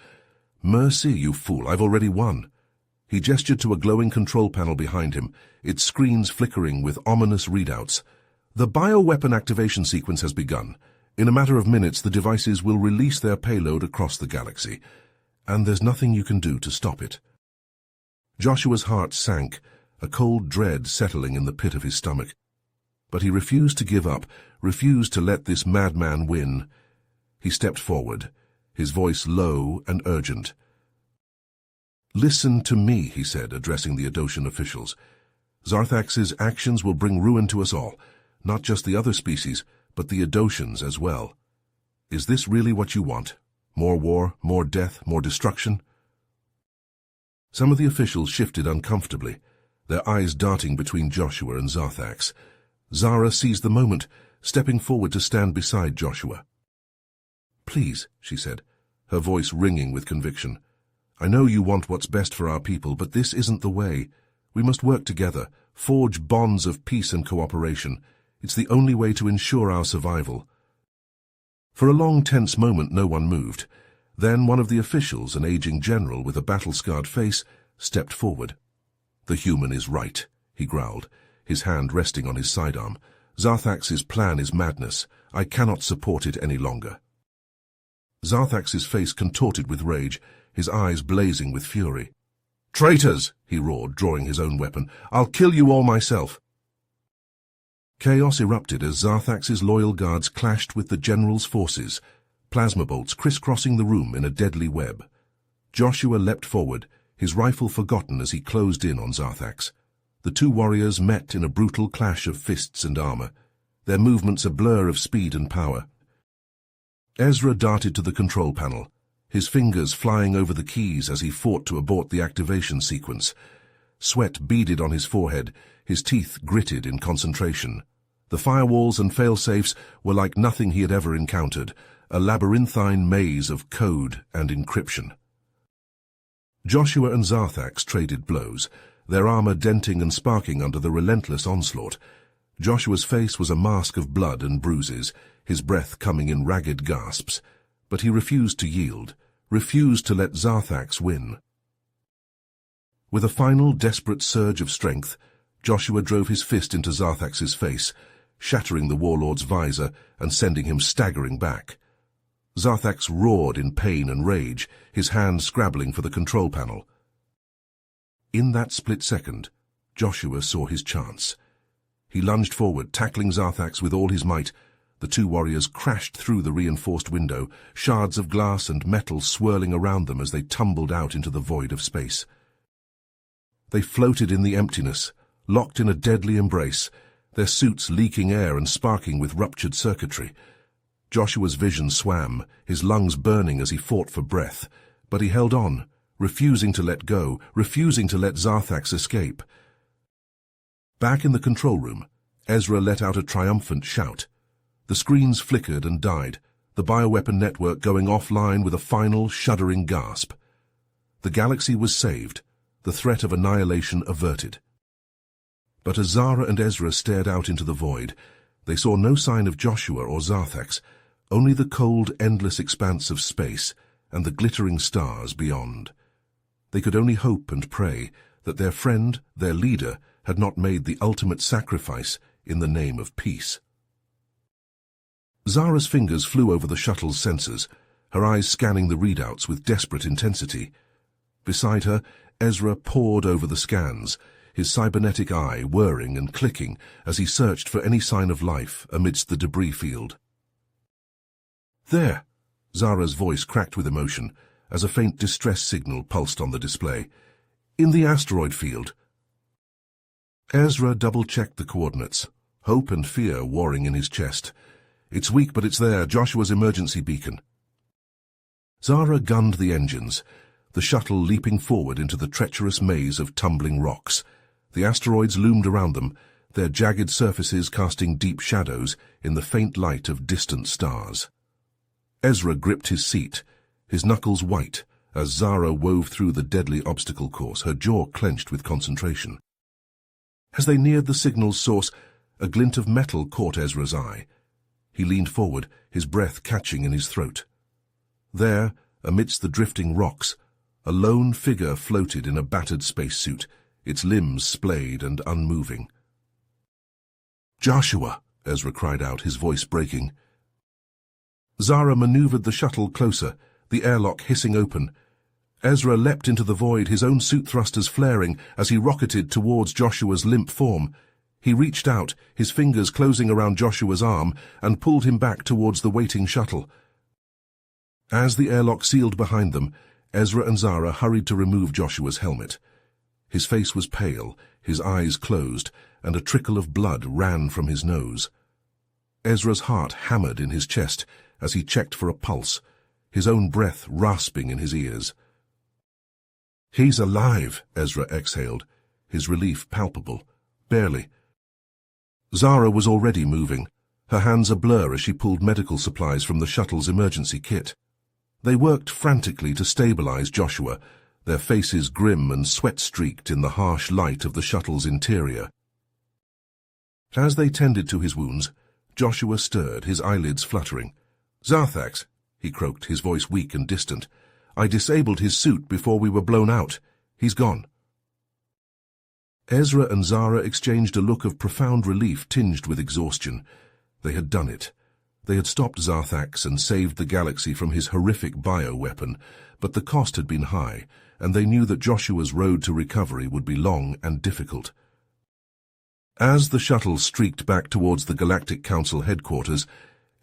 "Mercy, you fool. I've already won." He gestured to a glowing control panel behind him, its screens flickering with ominous readouts. "The bioweapon activation sequence has begun. In a matter of minutes, the devices will release their payload across the galaxy, and there's nothing you can do to stop it." Joshua's heart sank, a cold dread settling in the pit of his stomach. But he refused to give up, refused to let this madman win. He stepped forward, his voice low and urgent. "Listen to me," he said, addressing the Adocian officials. "Zarthax's actions will bring ruin to us all. not just the other species, but the Edotians as well. Is this really what you want? More war, more death, more destruction? Some of the officials shifted uncomfortably, their eyes darting between Joshua and Zarthax. Zara seized the moment, stepping forward to stand beside Joshua. "Please," she said, her voice ringing with conviction. "I know you want what's best for our people, but this isn't the way. We must work together, forge bonds of peace and cooperation. It's the only way to ensure our survival." For a long, tense moment, no one moved. Then one of the officials, an aging general with a battle-scarred face, stepped forward. "The human is right," he growled, his hand resting on his sidearm. "Zarthax's plan is madness. I cannot support it any longer." Zarthax's face contorted with rage, his eyes blazing with fury. "Traitors!" he roared, drawing his own weapon. "I'll kill you all myself." Chaos erupted as Zarthax's loyal guards clashed with the general's forces, plasma bolts crisscrossing the room in a deadly web. Joshua leapt forward, his rifle forgotten as he closed in on Zarthax. The two warriors met in a brutal clash of fists and armor, their movements a blur of speed and power. Ezra darted to the control panel, his fingers flying over the keys as he fought to abort the activation sequence. Sweat beaded on his forehead, his teeth gritted in concentration. The firewalls and fail-safes were like nothing he had ever encountered, a labyrinthine maze of code and encryption. Joshua and Zarthax traded blows, their armor denting and sparking under the relentless onslaught. Joshua's face was a mask of blood and bruises, his breath coming in ragged gasps, but he refused to yield, refused to let Zarthax win. With a final desperate surge of strength, Joshua drove his fist into Zarthax's face, shattering the warlord's visor and sending him staggering back. Zarthax roared in pain and rage, his hand scrabbling for the control panel. In that split second, Joshua saw his chance. He lunged forward, tackling Zarthax with all his might. The two warriors crashed through the reinforced window, shards of glass and metal swirling around them as they tumbled out into the void of space. They floated in the emptiness, locked in a deadly embrace, their suits leaking air and sparking with ruptured circuitry. Joshua's vision swam, his lungs burning as he fought for breath, but he held on, refusing to let go, refusing to let Zarthax escape. Back in the control room, Ezra let out a triumphant shout. The screens flickered and died, the bioweapon network going offline with a final, shuddering gasp. The galaxy was saved, the threat of annihilation averted. But as Zara and Ezra stared out into the void, they saw no sign of Joshua or Zarthax, only the cold, endless expanse of space and the glittering stars beyond. They could only hope and pray that their friend, their leader, had not made the ultimate sacrifice in the name of peace. Zara's fingers flew over the shuttle's sensors, her eyes scanning the readouts with desperate intensity. Beside her, Ezra pored over the scans, his cybernetic eye whirring and clicking as he searched for any sign of life amidst the debris field. "There!" Zara's voice cracked with emotion as a faint distress signal pulsed on the display. "In the asteroid field." Ezra double-checked the coordinates, hope and fear warring in his chest. "It's weak, but it's there, Joshua's emergency beacon." Zara gunned the engines, the shuttle leaping forward into the treacherous maze of tumbling rocks. The asteroids loomed around them, their jagged surfaces casting deep shadows in the faint light of distant stars. Ezra gripped his seat, his knuckles white, as Zara wove through the deadly obstacle course, her jaw clenched with concentration. As they neared the signal's source, a glint of metal caught Ezra's eye. He leaned forward, his breath catching in his throat. There, amidst the drifting rocks, a lone figure floated in a battered spacesuit, its limbs splayed and unmoving. "Joshua!" Ezra cried out, his voice breaking. Zara maneuvered the shuttle closer, the airlock hissing open. Ezra leapt into the void, his own suit thrusters flaring as he rocketed towards Joshua's limp form. He reached out, his fingers closing around Joshua's arm, and pulled him back towards the waiting shuttle. As the airlock sealed behind them, Ezra and Zara hurried to remove Joshua's helmet. His face was pale, his eyes closed, and a trickle of blood ran from his nose. Ezra's heart hammered in his chest as he checked for a pulse, his own breath rasping in his ears. "He's alive," Ezra exhaled, his relief palpable. "Barely." Zara was already moving, her hands a blur as she pulled medical supplies from the shuttle's emergency kit. They worked frantically to stabilize Joshua, their faces grim and sweat-streaked in the harsh light of the shuttle's interior. As they tended to his wounds, Joshua stirred, his eyelids fluttering. "Zarthax," he croaked, his voice weak and distant. "I disabled his suit before we were blown out. He's gone." Ezra and Zara exchanged a look of profound relief tinged with exhaustion. They had done it. They had stopped Zarthax and saved the galaxy from his horrific bioweapon, but the cost had been high, and they knew that Joshua's road to recovery would be long and difficult. As the shuttle streaked back towards the Galactic Council headquarters,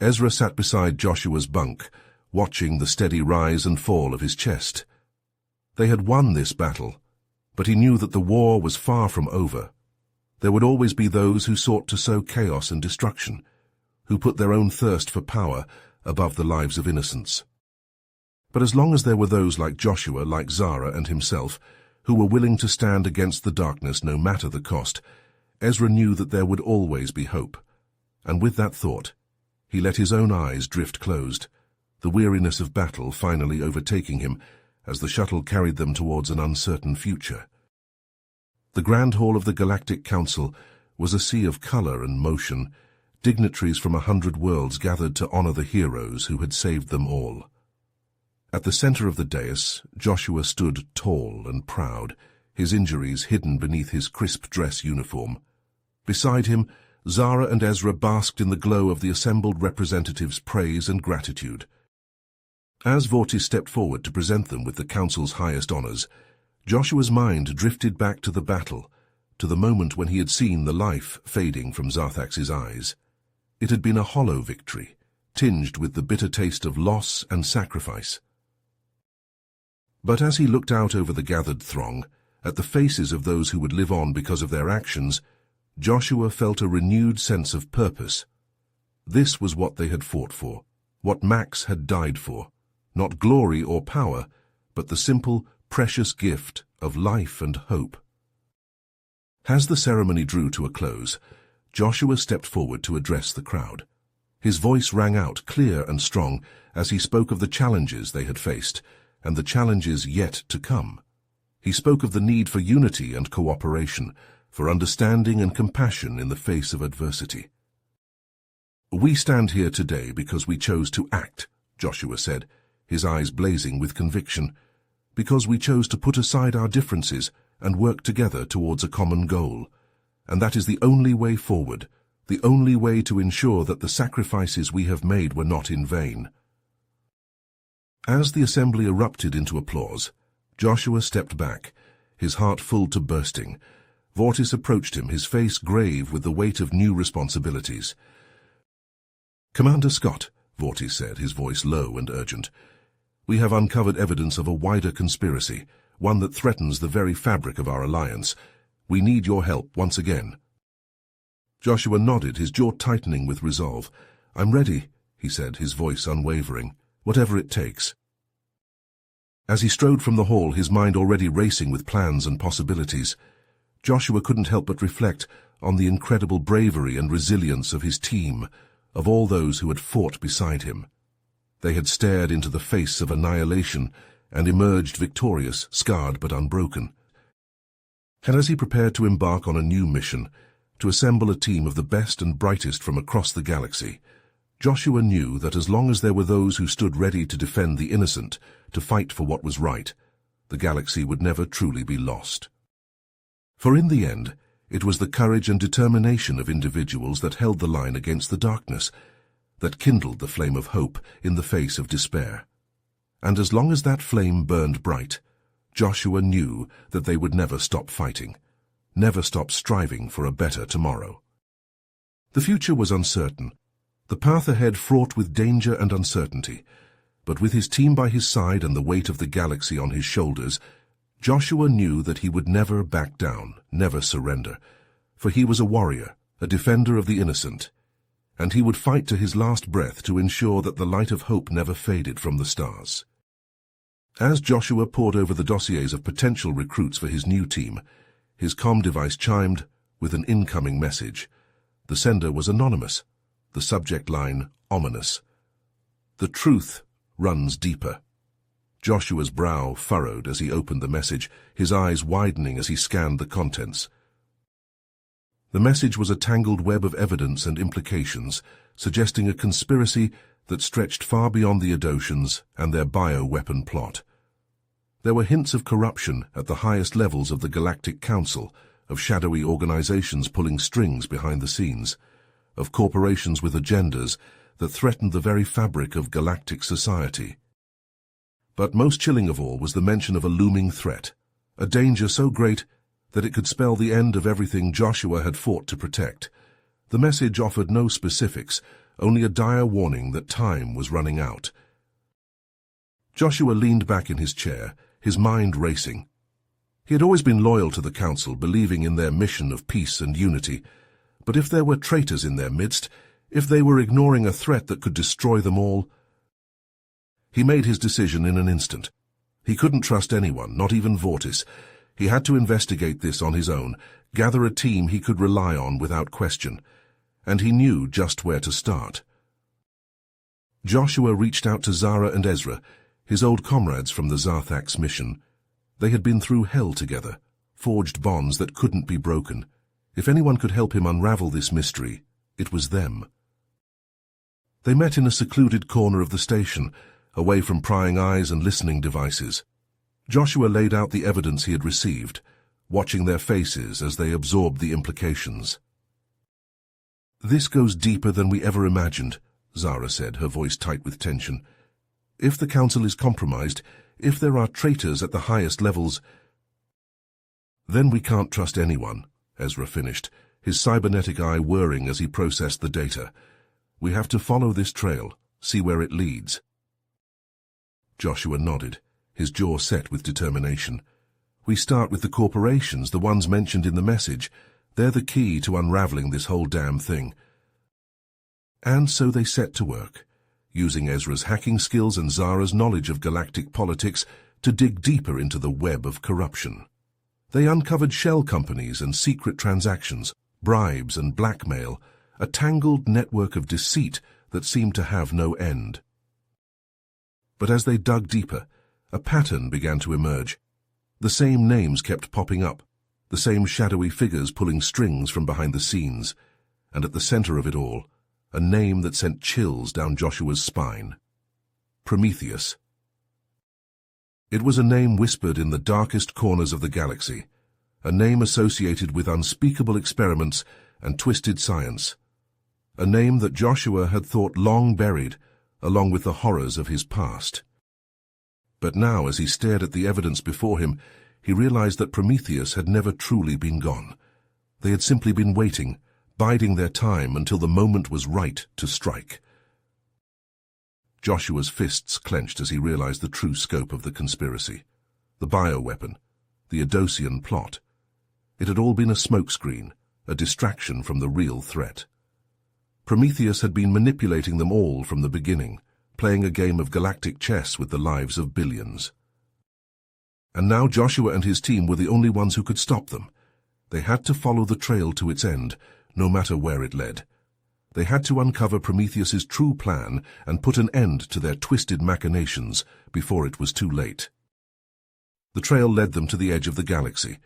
Ezra sat beside Joshua's bunk, watching the steady rise and fall of his chest. They had won this battle, but he knew that the war was far from over. There would always be those who sought to sow chaos and destruction, who put their own thirst for power above the lives of innocents. But as long as there were those like Joshua, like Zara and himself, who were willing to stand against the darkness no matter the cost, Ezra knew that there would always be hope. And with that thought, he let his own eyes drift closed, the weariness of battle finally overtaking him as the shuttle carried them towards an uncertain future. The Grand Hall of the Galactic Council was a sea of color and motion, dignitaries from 100 worlds gathered to honor the heroes who had saved them all. At the center of the dais, Joshua stood tall and proud, his injuries hidden beneath his crisp dress uniform. Beside him, Zara and Ezra basked in the glow of the assembled representatives' praise and gratitude. As Vortis stepped forward to present them with the Council's highest honors, Joshua's mind drifted back to the battle, to the moment when he had seen the life fading from Zarthax's eyes. It had been a hollow victory, tinged with the bitter taste of loss and sacrifice. But as he looked out over the gathered throng, at the faces of those who would live on because of their actions, Joshua felt a renewed sense of purpose. This was what they had fought for, what Max had died for, not glory or power, but the simple, precious gift of life and hope. As the ceremony drew to a close, Joshua stepped forward to address the crowd. His voice rang out clear and strong as he spoke of the challenges they had faced and the challenges yet to come. He spoke of the need for unity and cooperation, for understanding and compassion in the face of adversity. "We stand here today because we chose to act," Joshua said, his eyes blazing with conviction, "because we chose to put aside our differences and work together towards a common goal. And that is the only way forward, the only way to ensure that the sacrifices we have made were not in vain." As the assembly erupted into applause, Joshua stepped back, his heart full to bursting. Vortis approached him, his face grave with the weight of new responsibilities. "Commander Scott," Vortis said, his voice low and urgent, "we have uncovered evidence of a wider conspiracy, one that threatens the very fabric of our alliance. We need your help once again." Joshua nodded, his jaw tightening with resolve. "I'm ready," he said, his voice unwavering. "Whatever it takes." As he strode from the hall, his mind already racing with plans and possibilities, Joshua couldn't help but reflect on the incredible bravery and resilience of his team, of all those who had fought beside him. They had stared into the face of annihilation and emerged victorious, scarred but unbroken. And as he prepared to embark on a new mission, to assemble a team of the best and brightest from across the galaxy, Joshua knew that as long as there were those who stood ready to defend the innocent, to fight for what was right, the galaxy would never truly be lost. For in the end, it was the courage and determination of individuals that held the line against the darkness, that kindled the flame of hope in the face of despair. And as long as that flame burned bright, Joshua knew that they would never stop fighting, never stop striving for a better tomorrow. The future was uncertain, the path ahead fraught with danger and uncertainty, but with his team by his side and the weight of the galaxy on his shoulders, Joshua knew that he would never back down, never surrender, for he was a warrior, a defender of the innocent, and he would fight to his last breath to ensure that the light of hope never faded from the stars. As Joshua pored over the dossiers of potential recruits for his new team, his comm device chimed with an incoming message. The sender was anonymous, the subject line ominous. The truth runs deeper. Joshua's brow furrowed as he opened the message, his eyes widening as he scanned the contents. The message was a tangled web of evidence and implications, suggesting a conspiracy that stretched far beyond the Edotians and their bioweapon plot. There were hints of corruption at the highest levels of the Galactic Council, of shadowy organizations pulling strings behind the scenes, of corporations with agendas that threatened the very fabric of galactic society. But most chilling of all was the mention of a looming threat, a danger so great that it could spell the end of everything Joshua had fought to protect. The message offered no specifics, only a dire warning that time was running out. Joshua leaned back in his chair, his mind racing. He had always been loyal to the Council, believing in their mission of peace and unity. But if there were traitors in their midst, if they were ignoring a threat that could destroy them all... He made his decision in an instant. He couldn't trust anyone, not even Vortis. He had to investigate this on his own, gather a team he could rely on without question. And he knew just where to start. Joshua reached out to Zara and Ezra, his old comrades from the Zarthak's mission. They had been through hell together, forged bonds that couldn't be broken. If anyone could help him unravel this mystery, it was them. They met in a secluded corner of the station, away from prying eyes and listening devices. Joshua laid out the evidence he had received, watching their faces as they absorbed the implications. "This goes deeper than we ever imagined," Zara said, her voice tight with tension. "If the Council is compromised, if there are traitors at the highest levels..." "Then we can't trust anyone," Ezra finished, his cybernetic eye whirring as he processed the data. "We have to follow this trail, see where it leads." Joshua nodded, his jaw set with determination. "We start with the corporations, the ones mentioned in the message. They're the key to unraveling this whole damn thing." And so they set to work, using Ezra's hacking skills and Zara's knowledge of galactic politics to dig deeper into the web of corruption. They uncovered shell companies and secret transactions, bribes and blackmail, a tangled network of deceit that seemed to have no end. But as they dug deeper, a pattern began to emerge. The same names kept popping up, the same shadowy figures pulling strings from behind the scenes, and at the center of it all, a name that sent chills down Joshua's spine. Prometheus. It was a name whispered in the darkest corners of the galaxy, a name associated with unspeakable experiments and twisted science, a name that Joshua had thought long buried, along with the horrors of his past. But now, as he stared at the evidence before him, he realized that Prometheus had never truly been gone. They had simply been waiting, biding their time until the moment was right to strike. Joshua's fists clenched as he realized the true scope of the conspiracy. The bioweapon, the Edosian plot. It had all been a smokescreen, a distraction from the real threat. Prometheus had been manipulating them all from the beginning, playing a game of galactic chess with the lives of billions. And now Joshua and his team were the only ones who could stop them. They had to follow the trail to its end, no matter where it led. They had to uncover Prometheus's true plan and put an end to their twisted machinations before it was too late. The trail led them to the edge of the galaxy,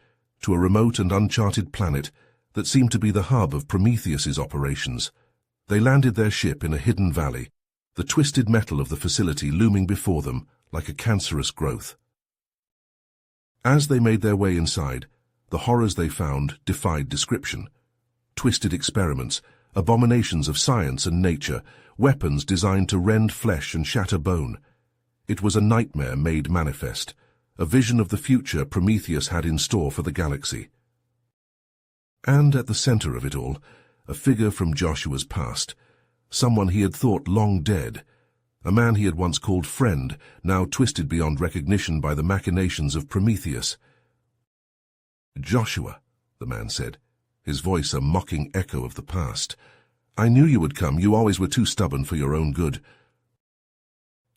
to a remote and uncharted planet that seemed to be the hub of Prometheus's operations. They landed their ship in a hidden valley, the twisted metal of the facility looming before them like a cancerous growth. As they made their way inside, the horrors they found defied description. Twisted experiments, abominations of science and nature, weapons designed to rend flesh and shatter bone. It was a nightmare made manifest, a vision of the future Prometheus had in store for the galaxy. And at the center of it all, a figure from Joshua's past, someone he had thought long dead, a man he had once called friend, now twisted beyond recognition by the machinations of Prometheus. "Joshua," the man said, his voice a mocking echo of the past. "I knew you would come. You always were too stubborn for your own good."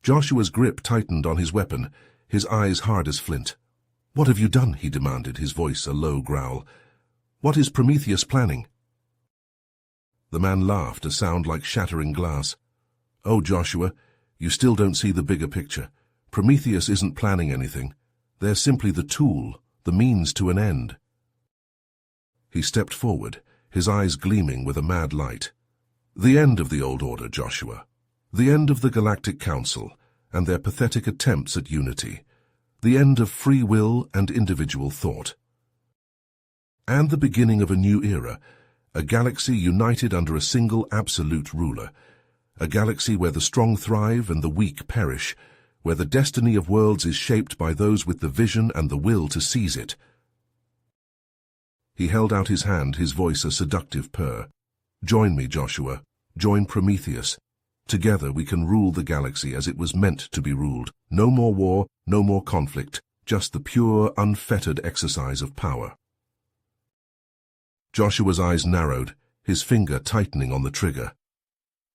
Joshua's grip tightened on his weapon, his eyes hard as flint. "What have you done?" he demanded, his voice a low growl. "What is Prometheus planning?" The man laughed, a sound like shattering glass. "Oh, Joshua, you still don't see the bigger picture. Prometheus isn't planning anything. They're simply the tool, the means to an end." He stepped forward, his eyes gleaming with a mad light. "The end of the old order, Joshua. The end of the Galactic Council and their pathetic attempts at unity. The end of free will and individual thought. And the beginning of a new era, a galaxy united under a single absolute ruler. A galaxy where the strong thrive and the weak perish, where the destiny of worlds is shaped by those with the vision and the will to seize it." He held out his hand, his voice a seductive purr. "Join me, Joshua. Join Prometheus. Together we can rule the galaxy as it was meant to be ruled. No more war, no more conflict, just the pure, unfettered exercise of power." Joshua's eyes narrowed, his finger tightening on the trigger.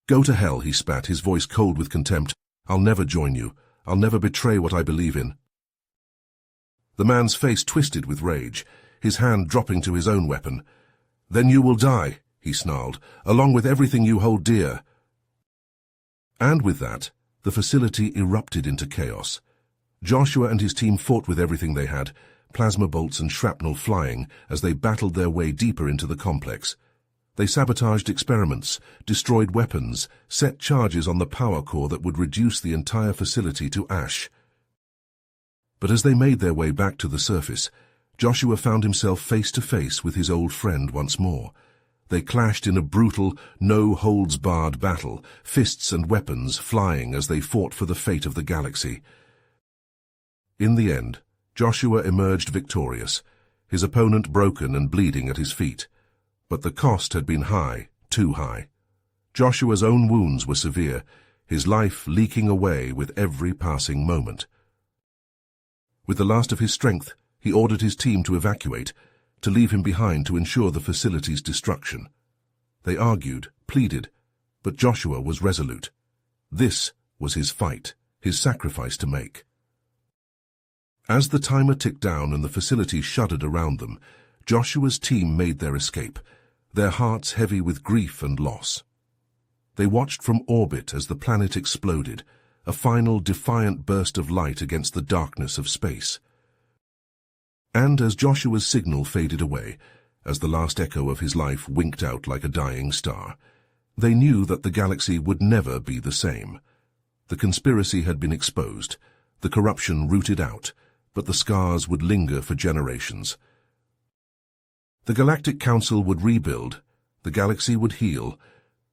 "Go to hell," he spat, his voice cold with contempt. "I'll never join you. I'll never betray what I believe in." The man's face twisted with rage, his hand dropping to his own weapon. "Then you will die," he snarled, "along with everything you hold dear." And with that, the facility erupted into chaos. Joshua and his team fought with everything they had, plasma bolts and shrapnel flying as they battled their way deeper into the complex. They sabotaged experiments, destroyed weapons, set charges on the power core that would reduce the entire facility to ash. But as they made their way back to the surface, Joshua found himself face to face with his old friend once more. They clashed in a brutal, no-holds-barred battle, fists and weapons flying as they fought for the fate of the galaxy. In the end, Joshua emerged victorious, his opponent broken and bleeding at his feet. But the cost had been high, too high. Joshua's own wounds were severe, his life leaking away with every passing moment. With the last of his strength, he ordered his team to evacuate, to leave him behind to ensure the facility's destruction. They argued, pleaded, but Joshua was resolute. This was his fight, his sacrifice to make. As the timer ticked down and the facility shuddered around them, Joshua's team made their escape, their hearts heavy with grief and loss. They watched from orbit as the planet exploded, a final defiant burst of light against the darkness of space. And as Joshua's signal faded away, as the last echo of his life winked out like a dying star, they knew that the galaxy would never be the same. The conspiracy had been exposed, the corruption rooted out, but the scars would linger for generations. The Galactic Council would rebuild, the galaxy would heal,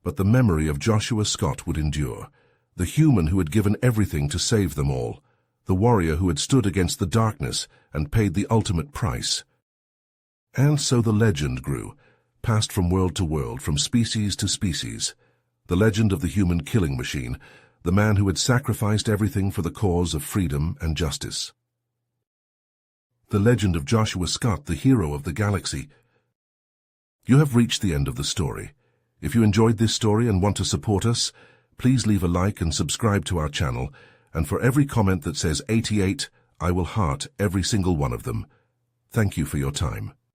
but the memory of Joshua Scott would endure, the human who had given everything to save them all, the warrior who had stood against the darkness and paid the ultimate price. And so the legend grew, passed from world to world, from species to species. The legend of the human killing machine, the man who had sacrificed everything for the cause of freedom and justice. The legend of Joshua Scott, the hero of the galaxy. You have reached the end of the story. If you enjoyed this story and want to support us, please leave a like and subscribe to our channel, and for every comment that says 88, I will heart every single one of them. Thank you for your time.